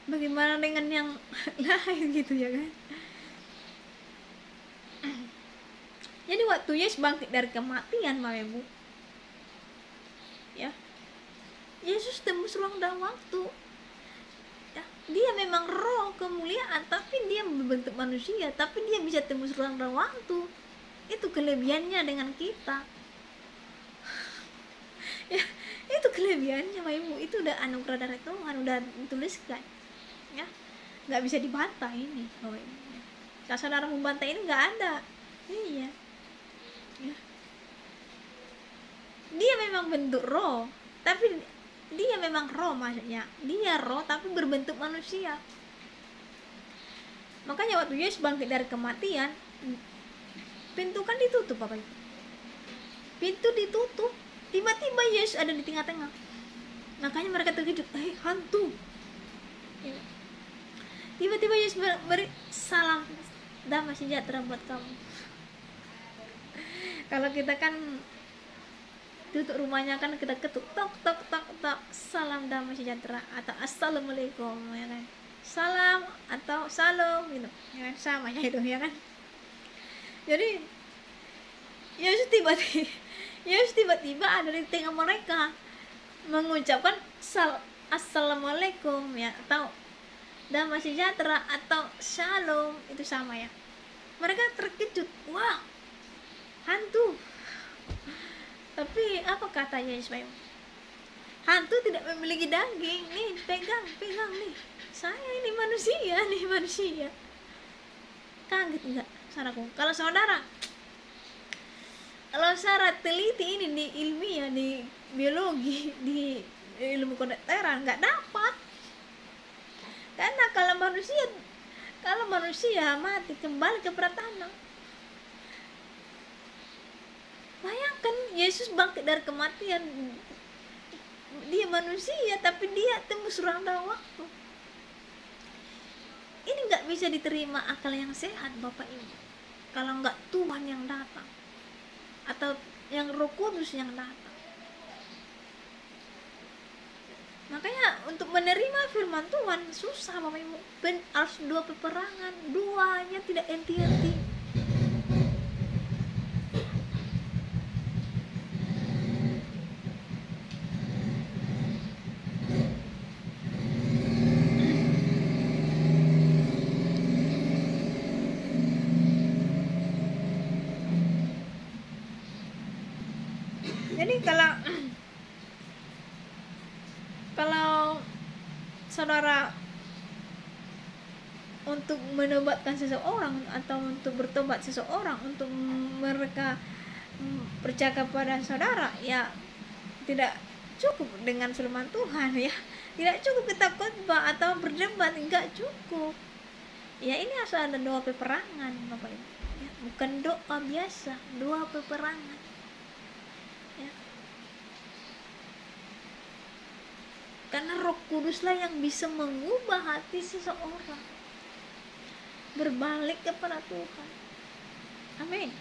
Bagaimana dengan yang lain gitu, ya kan? Jadi waktu Yesus bangkit dari kematian, Bapak Ibu, ya, Yesus tembus ruang dan waktu. Ya, dia memang roh kemuliaan, tapi dia berbentuk manusia, tapi dia bisa tembus ruang dan waktu. Itu kelebihannya dengan kita. Ya, itu kelebihannya, Bapak Ibu. Itu udah anugerah dari Tuhan, udah dituliskan. Ya, nggak bisa dibantah ini, Bapak Ibu. Kalau saudara membantah ini nggak ada. Iya. Ya. Dia memang bentuk roh, tapi dia memang roh, maksudnya dia roh tapi berbentuk manusia. Makanya waktu Yesus bangkit dari kematian, pintu kan ditutup, Bapak Ibu. Pintu ditutup, tiba-tiba Yesus ada di tengah-tengah. Makanya mereka terkejut, hantu. Ya. Tiba-tiba Yesus beri salam damai sejahtera buat kamu. Kalau kita kan tutup rumahnya kan kita ketuk tok salam damai sejahtera atau assalamualaikum, ya kan, salam atau salam gitu, ya kan, sama ya itu, ya kan. Jadi Yesus tiba-tiba ada di tengah mereka mengucapkan assalamualaikum, ya, atau damai sejahtera atau shalom, itu sama ya. Mereka terkejut, wah, hantu. Tapi apa kata Yesus? Hantu tidak memiliki daging. Nih, pegang nih. Saya ini manusia. Kaget enggak, saudaraku? Kalau saudara teliti ini di ilmiah, di biologi, di ilmu kedokteran, nggak dapat. Karena kalau manusia mati kembali kepada tanah. Bayangkan Yesus bangkit dari kematian, dia manusia tapi dia tembus ruang dan waktu. Ini nggak bisa diterima akal yang sehat, Bapak Ibu, kalau nggak Tuhan yang datang atau yang Roh Kudus yang datang. Makanya untuk menerima firman Tuhan susah, Bapak Ibu. Harus dua peperangan, duanya tidak henti-henti. Jadi kalau saudara untuk menobatkan seseorang atau untuk bertobat seseorang, untuk mereka percaya kepada saudara, ya tidak cukup dengan firman Tuhan, ya, tidak cukup kita khotbah atau berdebat, enggak cukup. Ya, ini harus ada doa peperangan, Bapak Ibu, ya, bukan doa biasa, doa peperangan. Karena Roh Kuduslah yang bisa mengubah hati seseorang berbalik kepada Tuhan. Amin.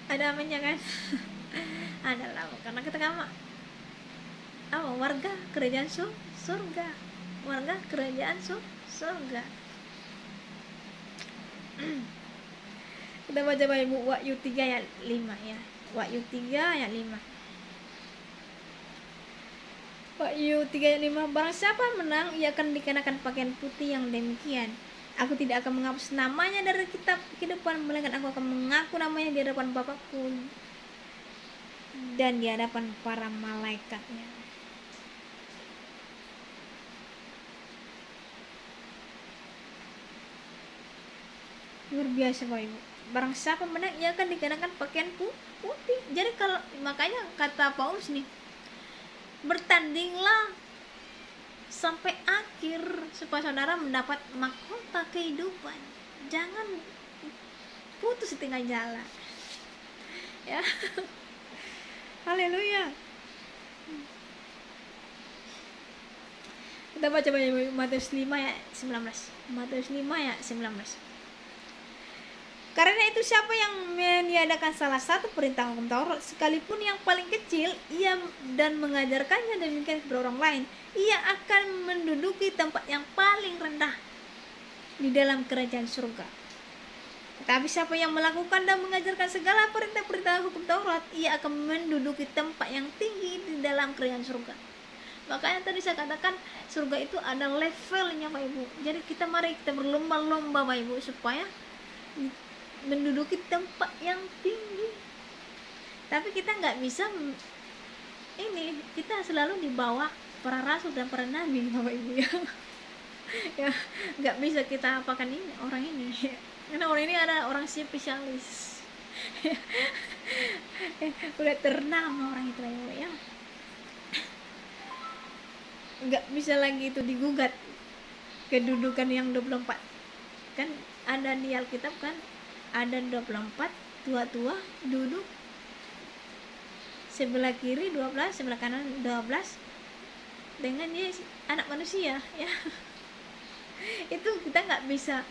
Ada aminnya kan? Ada lah, karena kita warga kerajaan surga. Warga kerajaan surga. Kita baca Ibu Wahyu 3 ayat 5 ya. Wahyu 3 ayat 5. Wahyu 3 ayat 5, barang siapa menang, ia akan dikenakan pakaian putih yang demikian. Aku tidak akan menghapus namanya dari kitab kehidupan, melainkan aku akan mengaku namanya di hadapan Bapakku dan di hadapan para malaikatnya. Luar biasa, Bapak Ibu. Barang siapa menang, ia akan dikenakan pakaian putih. Jadi makanya kata Paulus nih, bertandinglah sampai akhir supaya saudara mendapat mahkota kehidupan. Jangan putus di tengah jalan, ya. Haleluya. Kita baca Matius 5 ayat 19. Matius 5 ayat 19. Karena itu siapa yang meniadakan salah satu perintah hukum Taurat, sekalipun yang paling kecil, ia dan mengajarkannya demikian kepada orang lain, ia akan menduduki tempat yang paling rendah di dalam kerajaan surga. Tapi siapa yang melakukan dan mengajarkan segala perintah-perintah hukum Taurat, ia akan menduduki tempat yang tinggi di dalam kerajaan surga. Makanya tadi saya katakan surga itu ada levelnya, Pak Ibu. Jadi mari kita berlomba-lomba, Pak Ibu, supaya menduduki tempat yang tinggi. Tapi kita nggak bisa kita selalu di bawah para rasul dan para nabi, Bapak Ibu, ya. Ya, nggak bisa kita apakan ini orang ini, karena orang ini ada orang spesialis. Udah ternama orang itu, Bapak Ibu, ya. Nggak bisa lagi itu digugat kedudukan yang 24. Kan ada di Alkitab kan, ada 24 tua-tua duduk sebelah kiri 12, sebelah kanan 12 dengan dia anak manusia, ya. Itu kita nggak bisa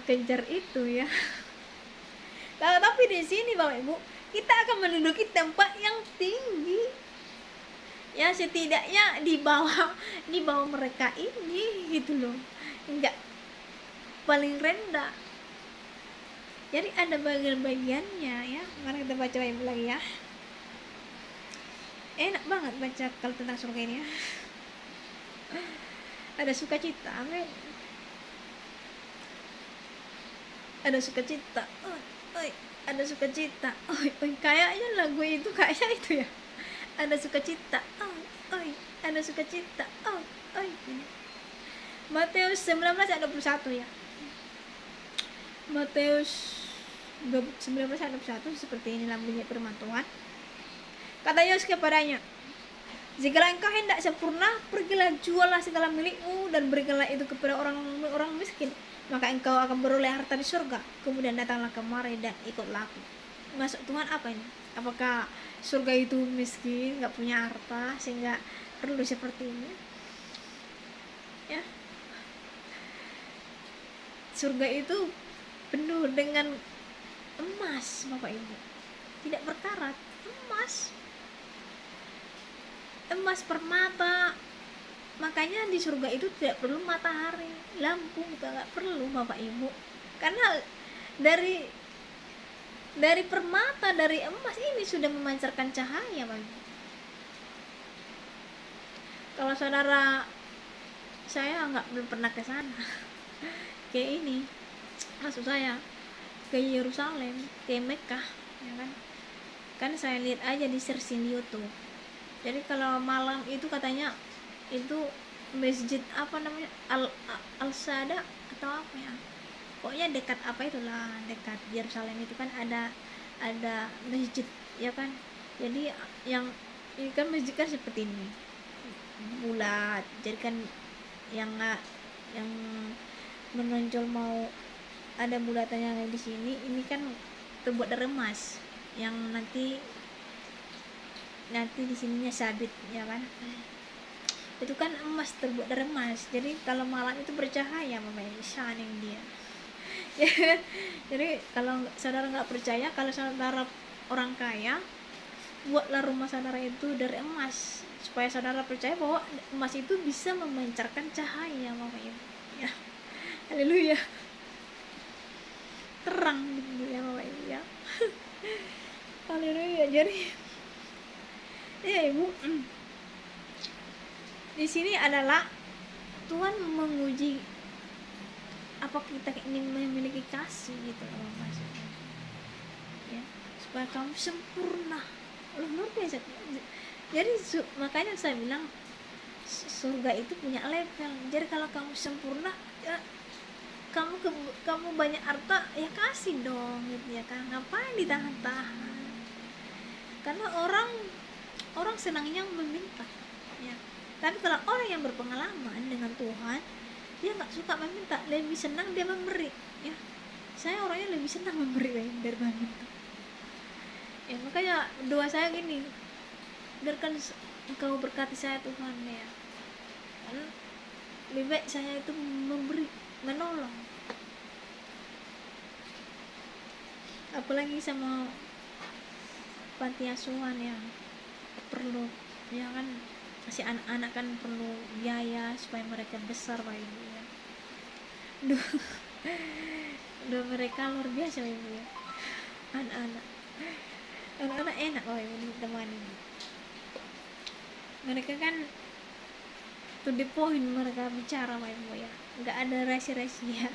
kejar itu, ya. Tapi di sini, Bapak Ibu, kita akan menduduki tempat yang tinggi, ya, setidaknya di bawah mereka ini, gitu loh, enggak paling rendah. Jadi ada bagian-bagiannya, ya. Mari kita baca Bible lagi, ya. Enak banget baca kalau tentang surga ini, ya. Ada sukacita, amin. Ada sukacita, ada sukacita, kayaknya lagu itu kayaknya itu, ya. Ada sukacita, ada sukacita, Matius 19 ayat 21, ya. Matius 19 ayat 21, seperti inilah bunyi firman Tuhan. Kata Yesus kepadanya, jika engkau hendak sempurna, pergilah jualah segala milikmu dan berikanlah itu kepada orang miskin, maka engkau akan beroleh harta di surga. Kemudian datanglah kemari dan ikutlah aku. Maksud Tuhan apa ini? Apakah surga itu miskin, nggak punya harta sehingga perlu seperti ini? Ya, surga itu penuh dengan emas, Bapak Ibu, tidak berkarat, emas permata. Makanya di surga itu tidak perlu matahari, lampu juga nggak perlu, Bapak Ibu, karena dari permata, dari emas ini sudah memancarkan cahaya, Bapak Ibu. Kalau saudara, saya belum pernah ke sana, kayak ini, maksud saya ke Yerusalem, ke Mekah, ya kan saya lihat aja di searching di YouTube. Jadi kalau malam itu katanya itu masjid apa namanya, Al-Sada atau apa, ya, pokoknya dekat apa itulah, dekat Yerusalem itu kan ada masjid, ya kan. Jadi yang ini kan masjid kan seperti ini, bulat, jadi kan yang menonjol mau ada bulatannya di sini, ini kan terbuat dari emas yang nanti di sininya sabit, ya kan. Itu kan emas, terbuat dari emas. Jadi kalau malam itu bercahaya, Bapak, shining dia. Jadi kalau saudara nggak percaya, kalau saudara orang kaya, buatlah rumah saudara itu dari emas, supaya saudara percaya bahwa emas itu bisa memancarkan cahaya, Bapak Ibu, ya. Haleluya. Terang gitu, ya, Bapak Ibu, ya. Haleluya. Jadi ya, Ibu, di sini adalah Tuhan menguji apa kita ingin memiliki kasih, gitu loh, maksudnya, ya, supaya kamu sempurna. Luar biasa. Jadi makanya saya bilang surga itu punya level. Jadi kalau kamu sempurna, ya, kamu banyak harta, ya kasih dong, gitu, ya kan. Ngapain ditahan-tahan? Karena orang senangnya meminta, ya. Tapi kalau orang yang berpengalaman dengan Tuhan, dia nggak suka meminta, lebih senang dia memberi. Ya, saya orangnya lebih senang memberi daripada meminta. Ya makanya doa saya gini, biarkan Engkau berkati saya Tuhan ya. Karena lebih baik saya itu memberi, menolong. Apalagi sama panti asuhan yang perlu, ya kan, masih anak-anak kan perlu biaya supaya mereka besar Pak Ibu ya. Duh mereka luar biasa Pak Ibu ya. Anak-anak enak Pak Ibu ditemani. Mereka kan to the point mereka bicara Pak Ibu ya, nggak ada rahasia-rahasia.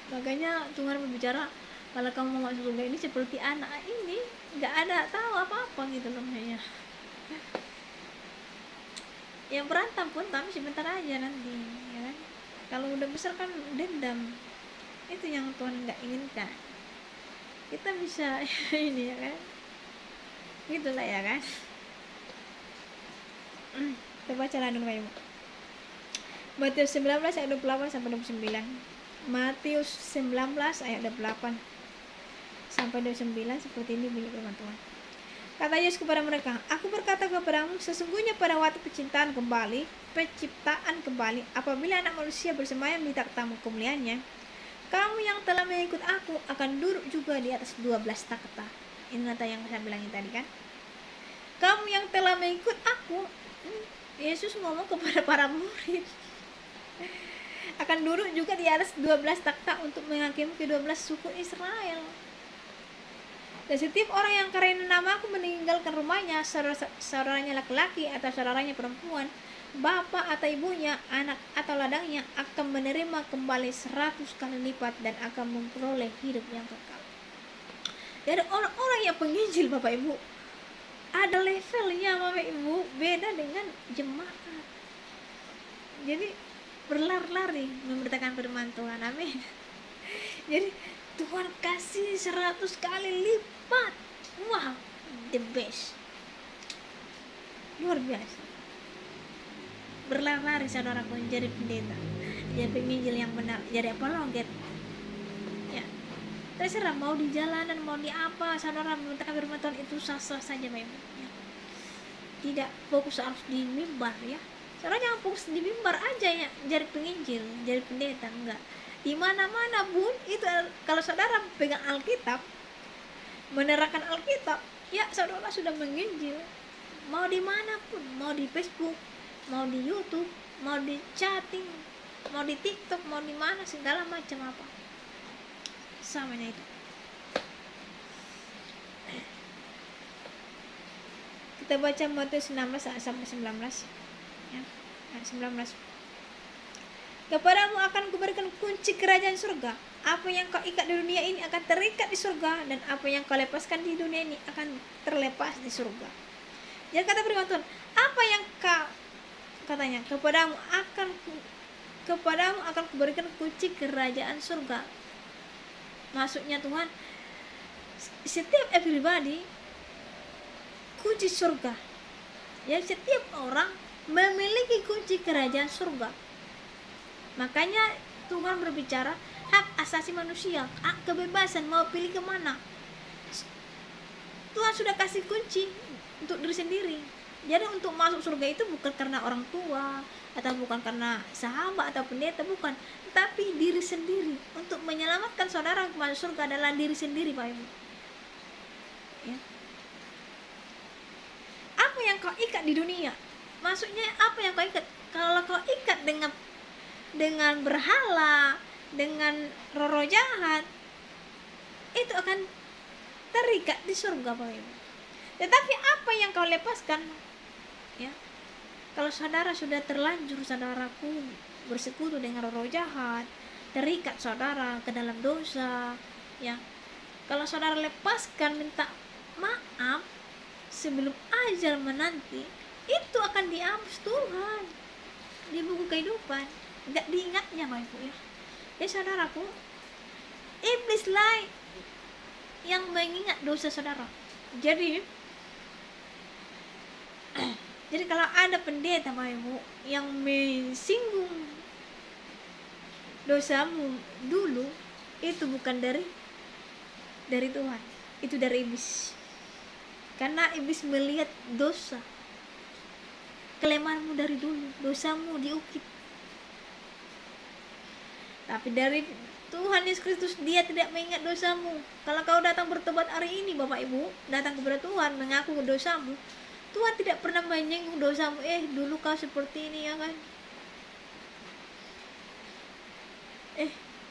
Makanya Tuhan berbicara, kalau kamu mau masuk surga ini seperti anak ini, nggak ada tahu apa-apa gitu loh ya. Yang berantem pun tapi sebentar aja nanti ya kan. Kalau udah besar kan dendam, itu yang Tuhan nggak inginkan. Kita bisa ini ya kan, gitulah ya kan. Kita baca dulu Pak Ibu. Matius 19 ayat 28 sampai 29. Matius 19 ayat 28 sampai 29 seperti ini bunyi firman Tuhan. Kata Yesus kepada mereka, aku berkata kepadamu, sesungguhnya pada waktu penciptaan kembali, apabila anak manusia bersemayam di takhta kemuliaannya, kamu yang telah mengikut aku akan duduk juga di atas 12 takhta. Ini kata yang saya bilangin tadi kan. Kamu yang telah mengikut aku, Yesus ngomong kepada para murid, akan duduk juga di atas 12 takhta untuk menghakimi ke-12 suku Israel. Dan setiap orang yang karena namaku meninggalkan rumahnya, saudaranya laki-laki atau saudaranya perempuan, bapak atau ibunya, anak atau ladangnya, akan menerima kembali 100 kali lipat dan akan memperoleh hidup yang kekal. Jadi orang-orang yang penginjil Bapak Ibu, ada levelnya Bapak Ibu, beda dengan jemaat. Jadi berlari-lari memberitakan firman Tuhan, amin. Jadi Tuhan kasih 100 kali lipat. Wow, the best, luar biasa. Berlari saudaraku jadi pendeta, jadi penginjil yang benar, jadi apologet ya. Terserah mau di jalanan, mau di apa, saudara memberitakan firman Tuhan itu sah-sah saja memang ya. Tidak fokus harus di mimbar ya. Saudara jangan fokus di mimbar aja ya, jadi penginjil, jadi pendeta, enggak. Di mana-mana pun itu, kalau saudara pegang Alkitab, menerangkan Alkitab, ya saudara sudah menginjil. Mau di mana pun, mau di Facebook, mau di YouTube, mau di chatting, mau di TikTok, mau di mana, segala macam apa, samanya itu. Kita baca Matius 16 sampai 19 ya, ayat 19. Kepadamu akan kuberikan kunci kerajaan surga. Apa yang kau ikat di dunia ini akan terikat di surga, dan apa yang kau lepaskan di dunia ini akan terlepas di surga. Jadi kata firman Tuhan, apa yang kau, katanya, kepadamu akan kuberikan kunci kerajaan surga. Maksudnya Tuhan, setiap everybody kunci surga. Jadi setiap orang memiliki kunci kerajaan surga. Makanya Tuhan berbicara hak asasi manusia, hak kebebasan, mau pilih kemana. Tuhan sudah kasih kunci untuk diri sendiri. Jadi untuk masuk surga itu bukan karena orang tua, atau bukan karena sahabat atau pendeta, bukan, tapi diri sendiri. Untuk menyelamatkan saudara masuk surga adalah diri sendiri Pak Ibu ya. Apa yang kau ikat di dunia, maksudnya apa yang kau ikat. Kalau kau ikat dengan berhala, dengan roh jahat, itu akan terikat di surga Bapak Ibu. Tetapi apa yang kau lepaskan ya, kalau saudara sudah terlanjur, saudaraku, bersekutu dengan roh jahat, terikat saudara ke dalam dosa ya, kalau saudara lepaskan, minta maaf sebelum ajal menanti, itu akan dihapus Tuhan di buku kehidupan, nggak diingatnya Bapak Ibu ya. Ya saudaraku, iblislah yang mengingat dosa saudara. Jadi Jadi kalau ada pendeta Bapak Ibu yang menyinggung dosamu dulu, itu bukan dari Tuhan, itu dari iblis. Karena iblis melihat dosa, kelemahanmu dari dulu, dosamu diukit. Tapi dari Tuhan Yesus Kristus, dia tidak mengingat dosamu. Kalau kau datang bertobat hari ini Bapak Ibu, datang kepada Tuhan mengaku dosamu, Tuhan tidak pernah menyinggung dosamu. Dulu kau seperti ini ya kan,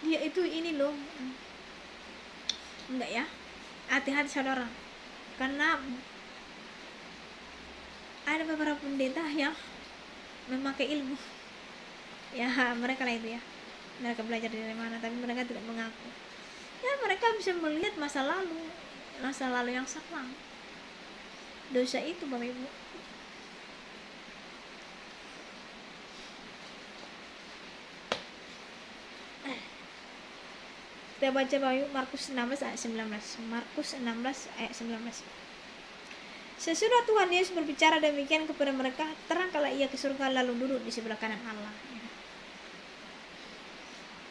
dia itu ini loh. Enggak ya, hati-hati saudara, karena ada beberapa pendeta yang memakai ilmu ya, mereka lah itu ya, mereka belajar dari mana tapi mereka tidak mengaku. Ya, mereka bisa melihat masa lalu yang kelam. Dosa itu Bapak Ibu. Kita baca Bapak Ibu Markus 16 ayat 19. Markus 16 ayat 19. Sesudah Tuhan Yesus berbicara demikian kepada mereka, terangkala ia ke surga lalu duduk di sebelah kanan Allah.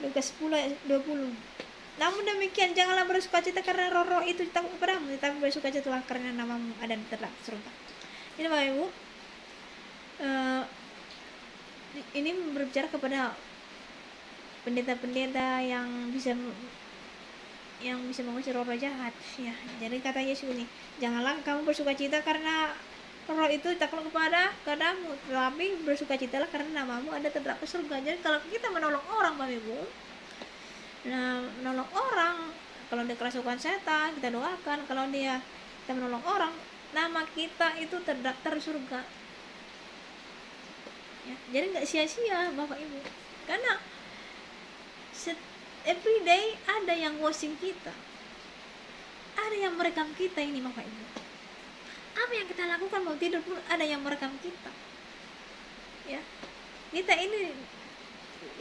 Lukas 10 ayat 20. Namun demikian janganlah bersukacita karena roh-roh itu takut kepadamu, tetapi bersukacitalah karena namamu ada di terdapat surga. Ini Bapak Ibu, ini berbicara kepada pendeta-pendeta yang bisa mengusir roh jahat ya. Jadi kata Yesus ini, janganlah kamu bersukacita karena roh itu takut kepadamu, tetapi bersukacitalah karena namamu ada terdapat surga. Jadi kalau kita menolong orang Bapak Ibu, menolong orang, kalau dia kerasukan setan kita doakan, kalau kita menolong orang, nama kita itu terdaftar surga ya. Jadi nggak sia-sia Bapak Ibu, karena every day ada yang watching kita, ada yang merekam kita ini Bapak Ibu. Apa yang kita lakukan mau tidur pun ada yang merekam kita ya. Kita ini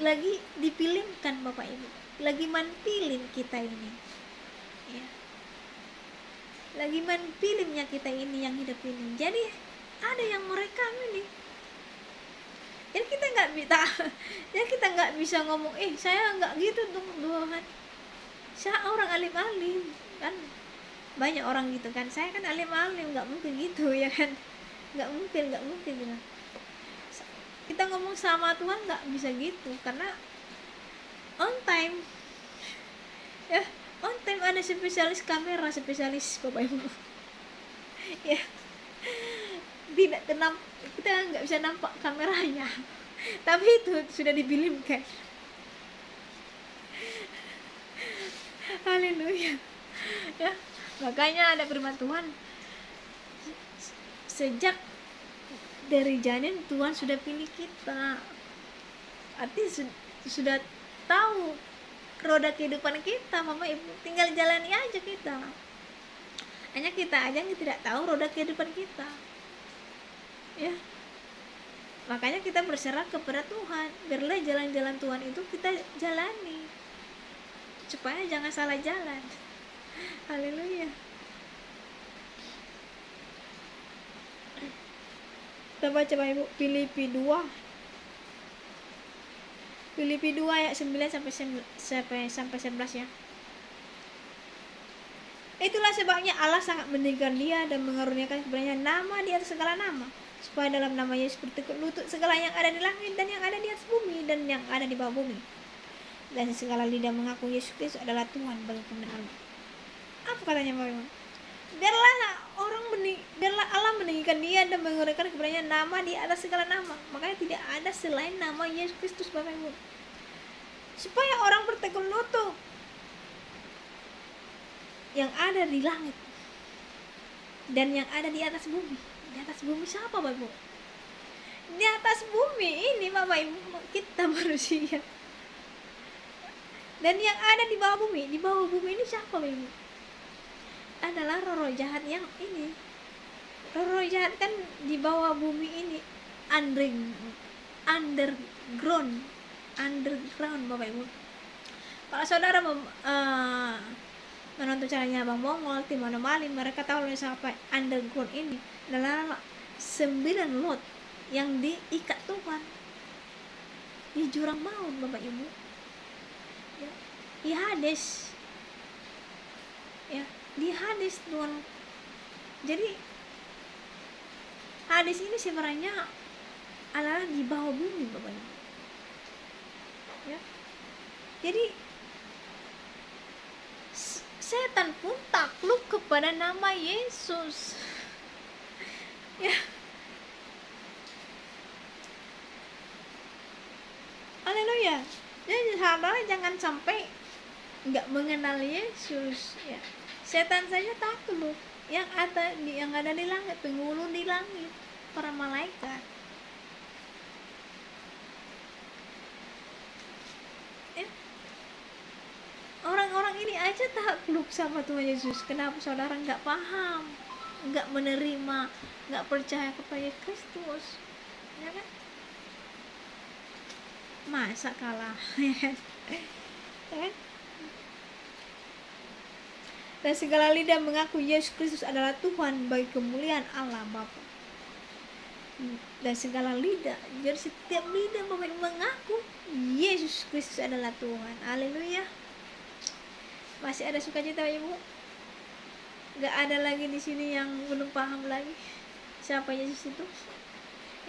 lagi dipilihkan Bapak Ibu, lagi manpilin kita ini ya, lagi manpilinnya kita ini yang hidup ini. Jadi ada yang merekam ini. Jadi kita nggak bisa ngomong saya nggak gitu Tuhan, saya orang alim-alim kan, banyak orang gitu kan, saya kan alim-alim, nggak mungkin gitu ya kan, nggak mungkin gitu. Kita ngomong sama Tuhan nggak bisa gitu, karena on time ya, on time ada spesialis kamera, spesialis Bapak Ibu ya. Tidak tenang, kita nggak bisa nampak kameranya, tapi itu sudah dibilimkan. Haleluya ya. Makanya ada firman Tuhan, sejak dari janin Tuhan sudah pilih kita, artinya sudah tahu roda kehidupan kita Mama Ibu, tinggal jalani aja kita. Hanya kita aja yang tidak tahu roda kehidupan kita ya. Makanya kita berserah kepada Tuhan, biarlah jalan-jalan Tuhan itu kita jalani supaya jangan salah jalan. Haleluya. Kita baca Bapak Ibu Filipi 2 ayat 9 sampai 11 ya. Itulah sebabnya Allah sangat meninggikan dia dan mengaruniakan kepadanya nama di atas segala nama, supaya dalam nama Yesus bertekuk lutut segala yang ada di langit dan yang ada di atas bumi dan yang ada di bawah bumi, dan segala lidah mengaku Yesus Kristus adalah Tuhan bagi kemenangan. Apa katanya Bapak Ibu? Biarlah Allah meninggikan dia dan mengurniakan kepadanya nama di atas segala nama. Makanya tidak ada selain nama Yesus Kristus Bapak Ibu, supaya orang bertekuk lutut yang ada di langit dan yang ada di atas bumi. Di atas bumi siapa Bapak Ibu? Di atas bumi ini Bapak Ibu kita manusia. Dan yang ada di bawah bumi ini siapa Bapak Ibu? Adalah roh jahat yang ini. Roh jahat kan di bawah bumi ini, underground Bapak Ibu. Kalau saudara menonton caranya Bang Mongol, Tim Anomali, mereka tahu siapa underground ini adalah 9 Lot yang diikat Tuhan di jurang maut, Bapak Ibu. Ya, di Hades. Ya, di Hades Tuhan. Jadi Hades ini sebenarnya adalah di bawah bumi, Bapak Ibu. Ya. Jadi setan pun takluk kepada nama Yesus. Ya. Haleluya. Jadi saudara jangan sampai nggak mengenal Yesus. Ya. Setan saja takluk. Yang ada di langit, penghulu di langit, para malaikat. Ya. Orang-orang ini aja takluk sama Tuhan Yesus. Kenapa saudara nggak paham, nggak menerima, nggak percaya kepada Kristus? Ya kan? Masa kalah? Ya kan? Dan segala lidah mengaku Yesus Kristus adalah Tuhan bagi kemuliaan Allah Bapa. Dan segala lidah, jadi setiap lidah mengaku Yesus Kristus adalah Tuhan. Haleluya. Masih ada sukacita, Ibu? Gak ada lagi di sini yang belum paham lagi siapa Yesus itu?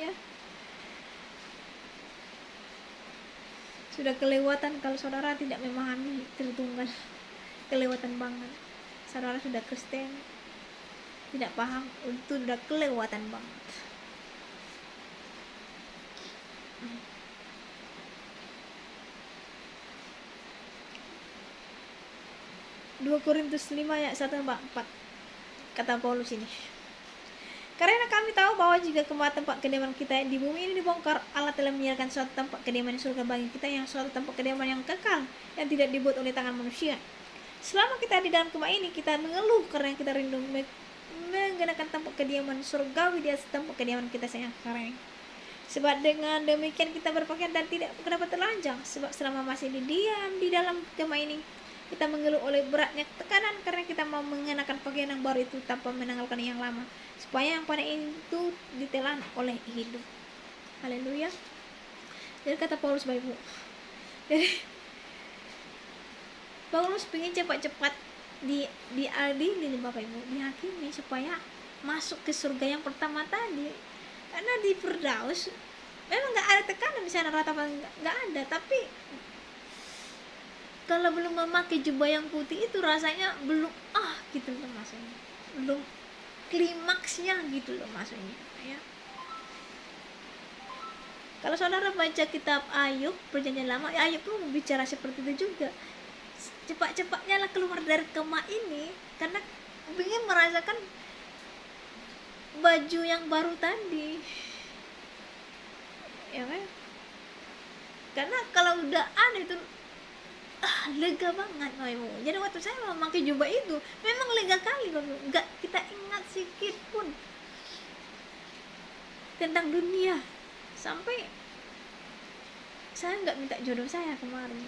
Ya. Sudah kelewatan kalau saudara tidak memahami Tritunggal. Kelewatan banget. Saudara sudah Kristen, tidak paham, itu sudah kelewatan banget. 2 Korintus 5 ayat 1-4 kata Paulus ini. Karena kami tahu bahwa jika tempat kediaman kita di bumi ini dibongkar, Allah telah menyediakan suatu tempat kediaman di surga bagi kita, yang suatu tempat kediaman yang kekal, yang tidak dibuat oleh tangan manusia. Selama kita di dalam kemah ini, kita mengeluh karena kita rindu menggunakan tempat kediaman surgawi di atas tempat kediaman kita yang sekarang. Sebab dengan demikian kita berpakaian dan tidak dapat telanjang. Sebab selama masih diam di dalam kemah ini, kita mengeluh oleh beratnya tekanan karena kita mau mengenakan pakaian yang baru itu tanpa menanggalkan yang lama, supaya yang pada itu ditelan oleh hidup. Haleluya. Jadi kata Paulus, Bapak Ibu, jadi Paulus pengen cepat-cepat diadili, Bapak Ibu, dihakimi supaya masuk ke surga yang pertama tadi. Karena di Firdaus memang nggak ada tekanan di sana, ratapan nggak ada, tapi kalau belum memakai jubah yang putih itu rasanya belum gitu loh maksudnya, belum klimaksnya gitu loh maksudnya ya. Kalau saudara baca kitab Ayub perjanjian lama, Ayub tuh bicara seperti itu juga. Cepat-cepatnya lah keluar dari kemah ini karena ingin merasakan baju yang baru tadi, ya kan? Karena kalau udah ada itu lega banget, Bapak Ibu. Jadi waktu saya memakai jubah itu memang lega kali, Bapak Ibu. Nggak kita ingat sedikit pun tentang dunia. Sampai saya nggak minta jodoh saya kemarin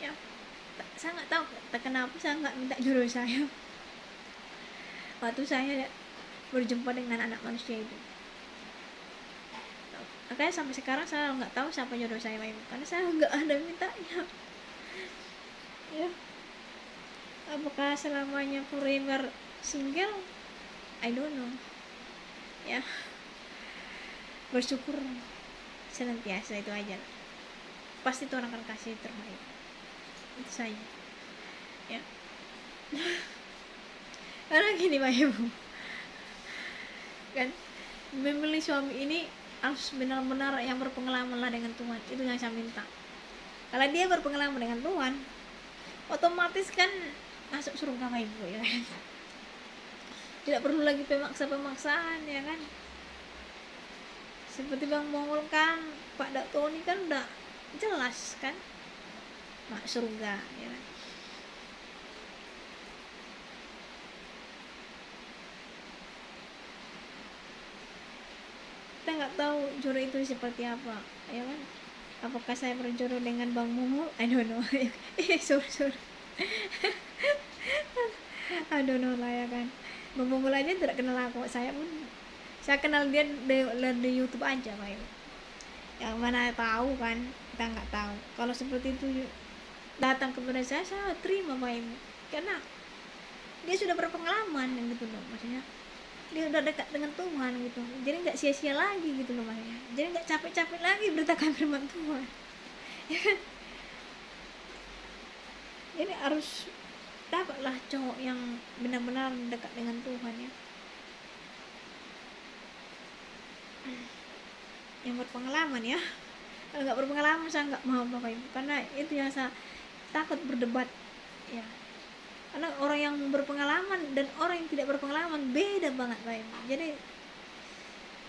ya. Saya nggak tahu kenapa saya nggak minta jodoh saya waktu saya berjumpa dengan anak manusia itu. Makanya sampai sekarang saya nggak tahu siapa jodoh saya, Bapak Ibu, karena saya nggak ada mintanya ya. Apakah selamanya forever single? I don't know ya. Bersyukur senantiasa, itu aja. Pasti Tuhan akan kasih terbaik, itu saja ya. Karena gini, Pak Ibu, kan memilih suami ini harus benar-benar yang berpengalaman lah dengan Tuhan. Itu yang saya minta. Kalau dia berpengalaman dengan Tuhan, otomatis kan masuk surga, Pak Ibu ya kan? Tidak perlu lagi pemaksaan ya kan. Seperti Bang Mongol kan, Pak Dakto ini kan udah jelas kan masuk surga ya kan. Kita nggak tahu jodoh itu seperti apa ya kan. Apakah saya berjodoh dengan Bang Mongol? I don't know. sorry. I don't know lah ya kan. Bang Mongol aja tidak kenal aku, saya pun Saya kenal dia di YouTube aja Pak Ibu. Yang mana tahu kan, kita nggak tahu. Kalau seperti itu datang kepada saya terima Pak Ibu, karena dia sudah berpengalaman gitu loh, maksudnya dia udah dekat dengan Tuhan gitu, jadi nggak sia-sia lagi gitu loh maksudnya, jadi nggak capek-capek lagi beritakan firman Tuhan. Ya kan? Jadi harus dapatlah cowok yang benar-benar dekat dengan Tuhan ya, yang berpengalaman ya. Kalau nggak berpengalaman saya nggak mau Bapak Ibu, karena itu yang saya takut berdebat ya, karena orang yang berpengalaman dan orang yang tidak berpengalaman beda banget Bapak Ibu. Jadi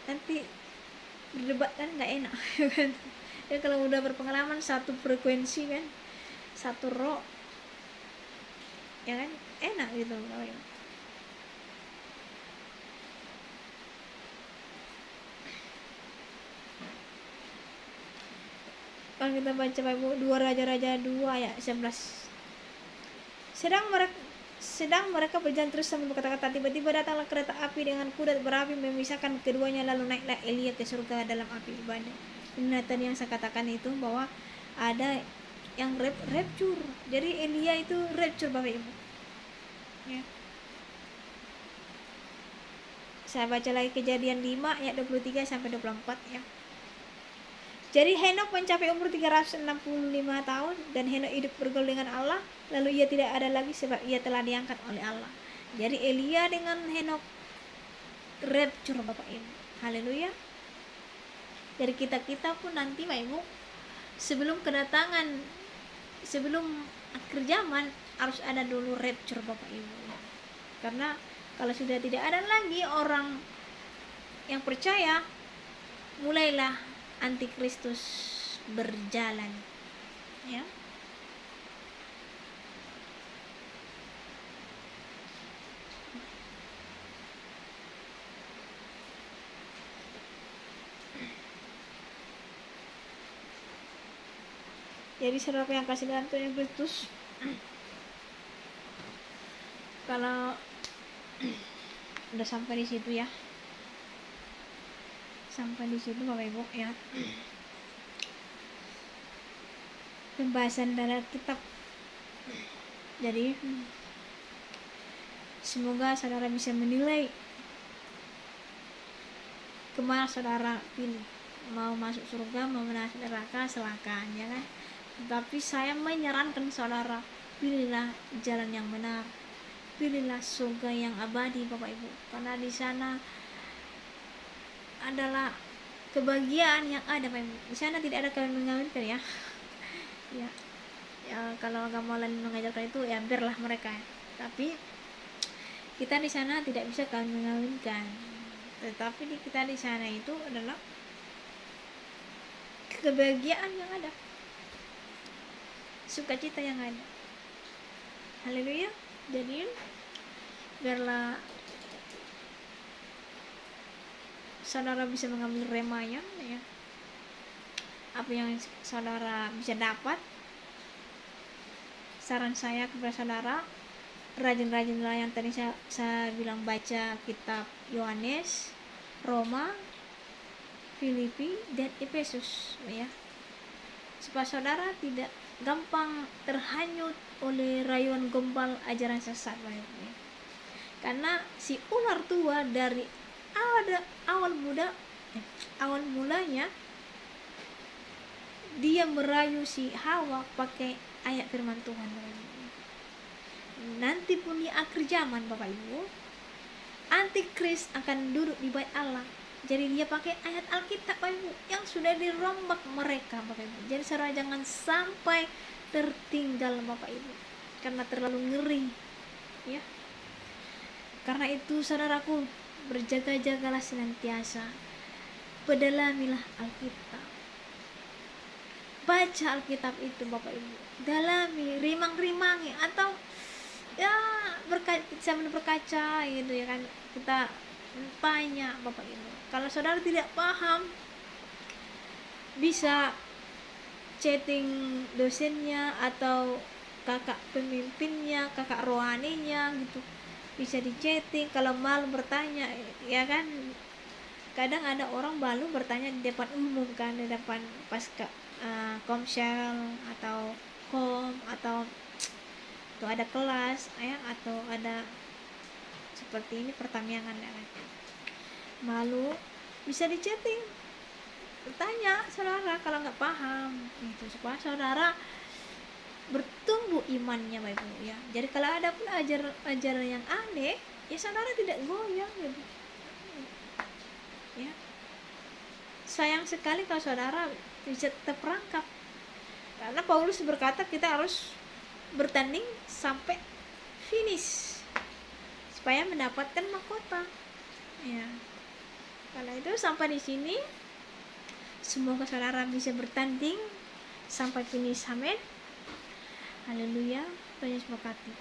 nanti berdebat kan nggak enak kan. Ya kalau udah berpengalaman satu frekuensi kan, satu roh ya kan, enak gitu Bapak Ibu. Kalau kita baca Bapak Ibu 2 Raja-Raja 2 ayat 11. Sedang mereka berjalan terus sambil berkata-kata, tiba-tiba datanglah kereta api dengan kuda berapi memisahkan keduanya, lalu naiklah Elia ke surga dalam api ibadah. Ini tadi yang saya katakan itu, bahwa ada yang rapture. Jadi Elia itu rapture Bapak Ibu ya. Saya baca lagi Kejadian 5 ayat 23 sampai 24 ya. Jadi Henok mencapai umur 365 tahun, dan Henok hidup bergaul dengan Allah, lalu ia tidak ada lagi sebab ia telah diangkat oleh Allah. Jadi Elia dengan Henok rapture Bapak Ibu. Haleluya. Jadi kita pun nanti Bapak Ibu, sebelum kedatangan, sebelum akhir zaman harus ada dulu rapture Bapak Ibu. Karena kalau sudah tidak ada lagi orang yang percaya, mulailah antikristus berjalan ya. Jadi saudara yang kasih dalam Tuhan Kristus, kalau udah sampai di situ ya, sampai di situ Bapak Ibu ya, pembahasan dari kitab. Jadi semoga saudara bisa menilai kemana saudara pilih, mau masuk surga, mau masuk neraka, silakan ya kan. Tapi saya menyarankan saudara, pilihlah jalan yang benar, pilihlah surga yang abadi Bapak Ibu, karena di sana adalah kebahagiaan yang ada Bapak Ibu. Di sana tidak ada kawin mengawinkan ya. Ya kalau agama lain mengajarkan itu ya biarlah mereka ya. Tapi kita di sana tidak bisa kawin mengawinkan. Tetapi kita di sana itu adalah kebahagiaan yang ada, sukacita yang ada. Haleluya. Jadi biarlah saudara bisa mengambil remanya ya, apa yang saudara bisa dapat. Saran saya kepada saudara, rajin-rajinlah yang tadi saya bilang, baca kitab Yohanes, Roma, Filipi, dan Efesus ya, supaya saudara tidak gampang terhanyut oleh rayuan gombal ajaran sesat ya. Karena si ular tua dari awal mulanya dia merayu si Hawa pakai ayat firman Tuhan. Nanti pun di akhir zaman Bapak Ibu, antikris akan duduk di bait Allah. Jadi dia pakai ayat Alkitab Bapak Ibu yang sudah dirombak mereka Bapak Ibu. Jadi saudara jangan sampai tertinggal Bapak Ibu, karena terlalu ngeri ya. Karena itu saudaraku, berjaga-jagalah senantiasa, pedalamilah Alkitab, baca Alkitab itu Bapak Ibu, dalami, rimang-rimangi, atau ya sambil berkaca gitu ya kan, kita tanya Bapak Ibu. Kalau saudara tidak paham, bisa chatting dosennya atau kakak pemimpinnya, kakak rohaninya gitu, bisa di chatting. Kalau malu bertanya ya kan, kadang ada orang baru bertanya di depan umum kan, di depan pas ke komsel atau atau tuh ada kelas ya, atau ada seperti ini pertanyaan ya kan. Malu bisa di chatting, bertanya saudara kalau nggak paham itu, supaya saudara bertumbuh imannya Bapak Ibu ya. Jadi kalau ada pun ajaran yang aneh ya saudara tidak goyang gitu ya. Sayang sekali kalau saudara bisa terperangkap, karena Paulus berkata kita harus bertanding sampai finish supaya mendapatkan mahkota ya. Karena itu sampai di sini, semoga saudara bisa bertanding sampai finish. Amin. Haleluya. Tuhan Yesus berkati.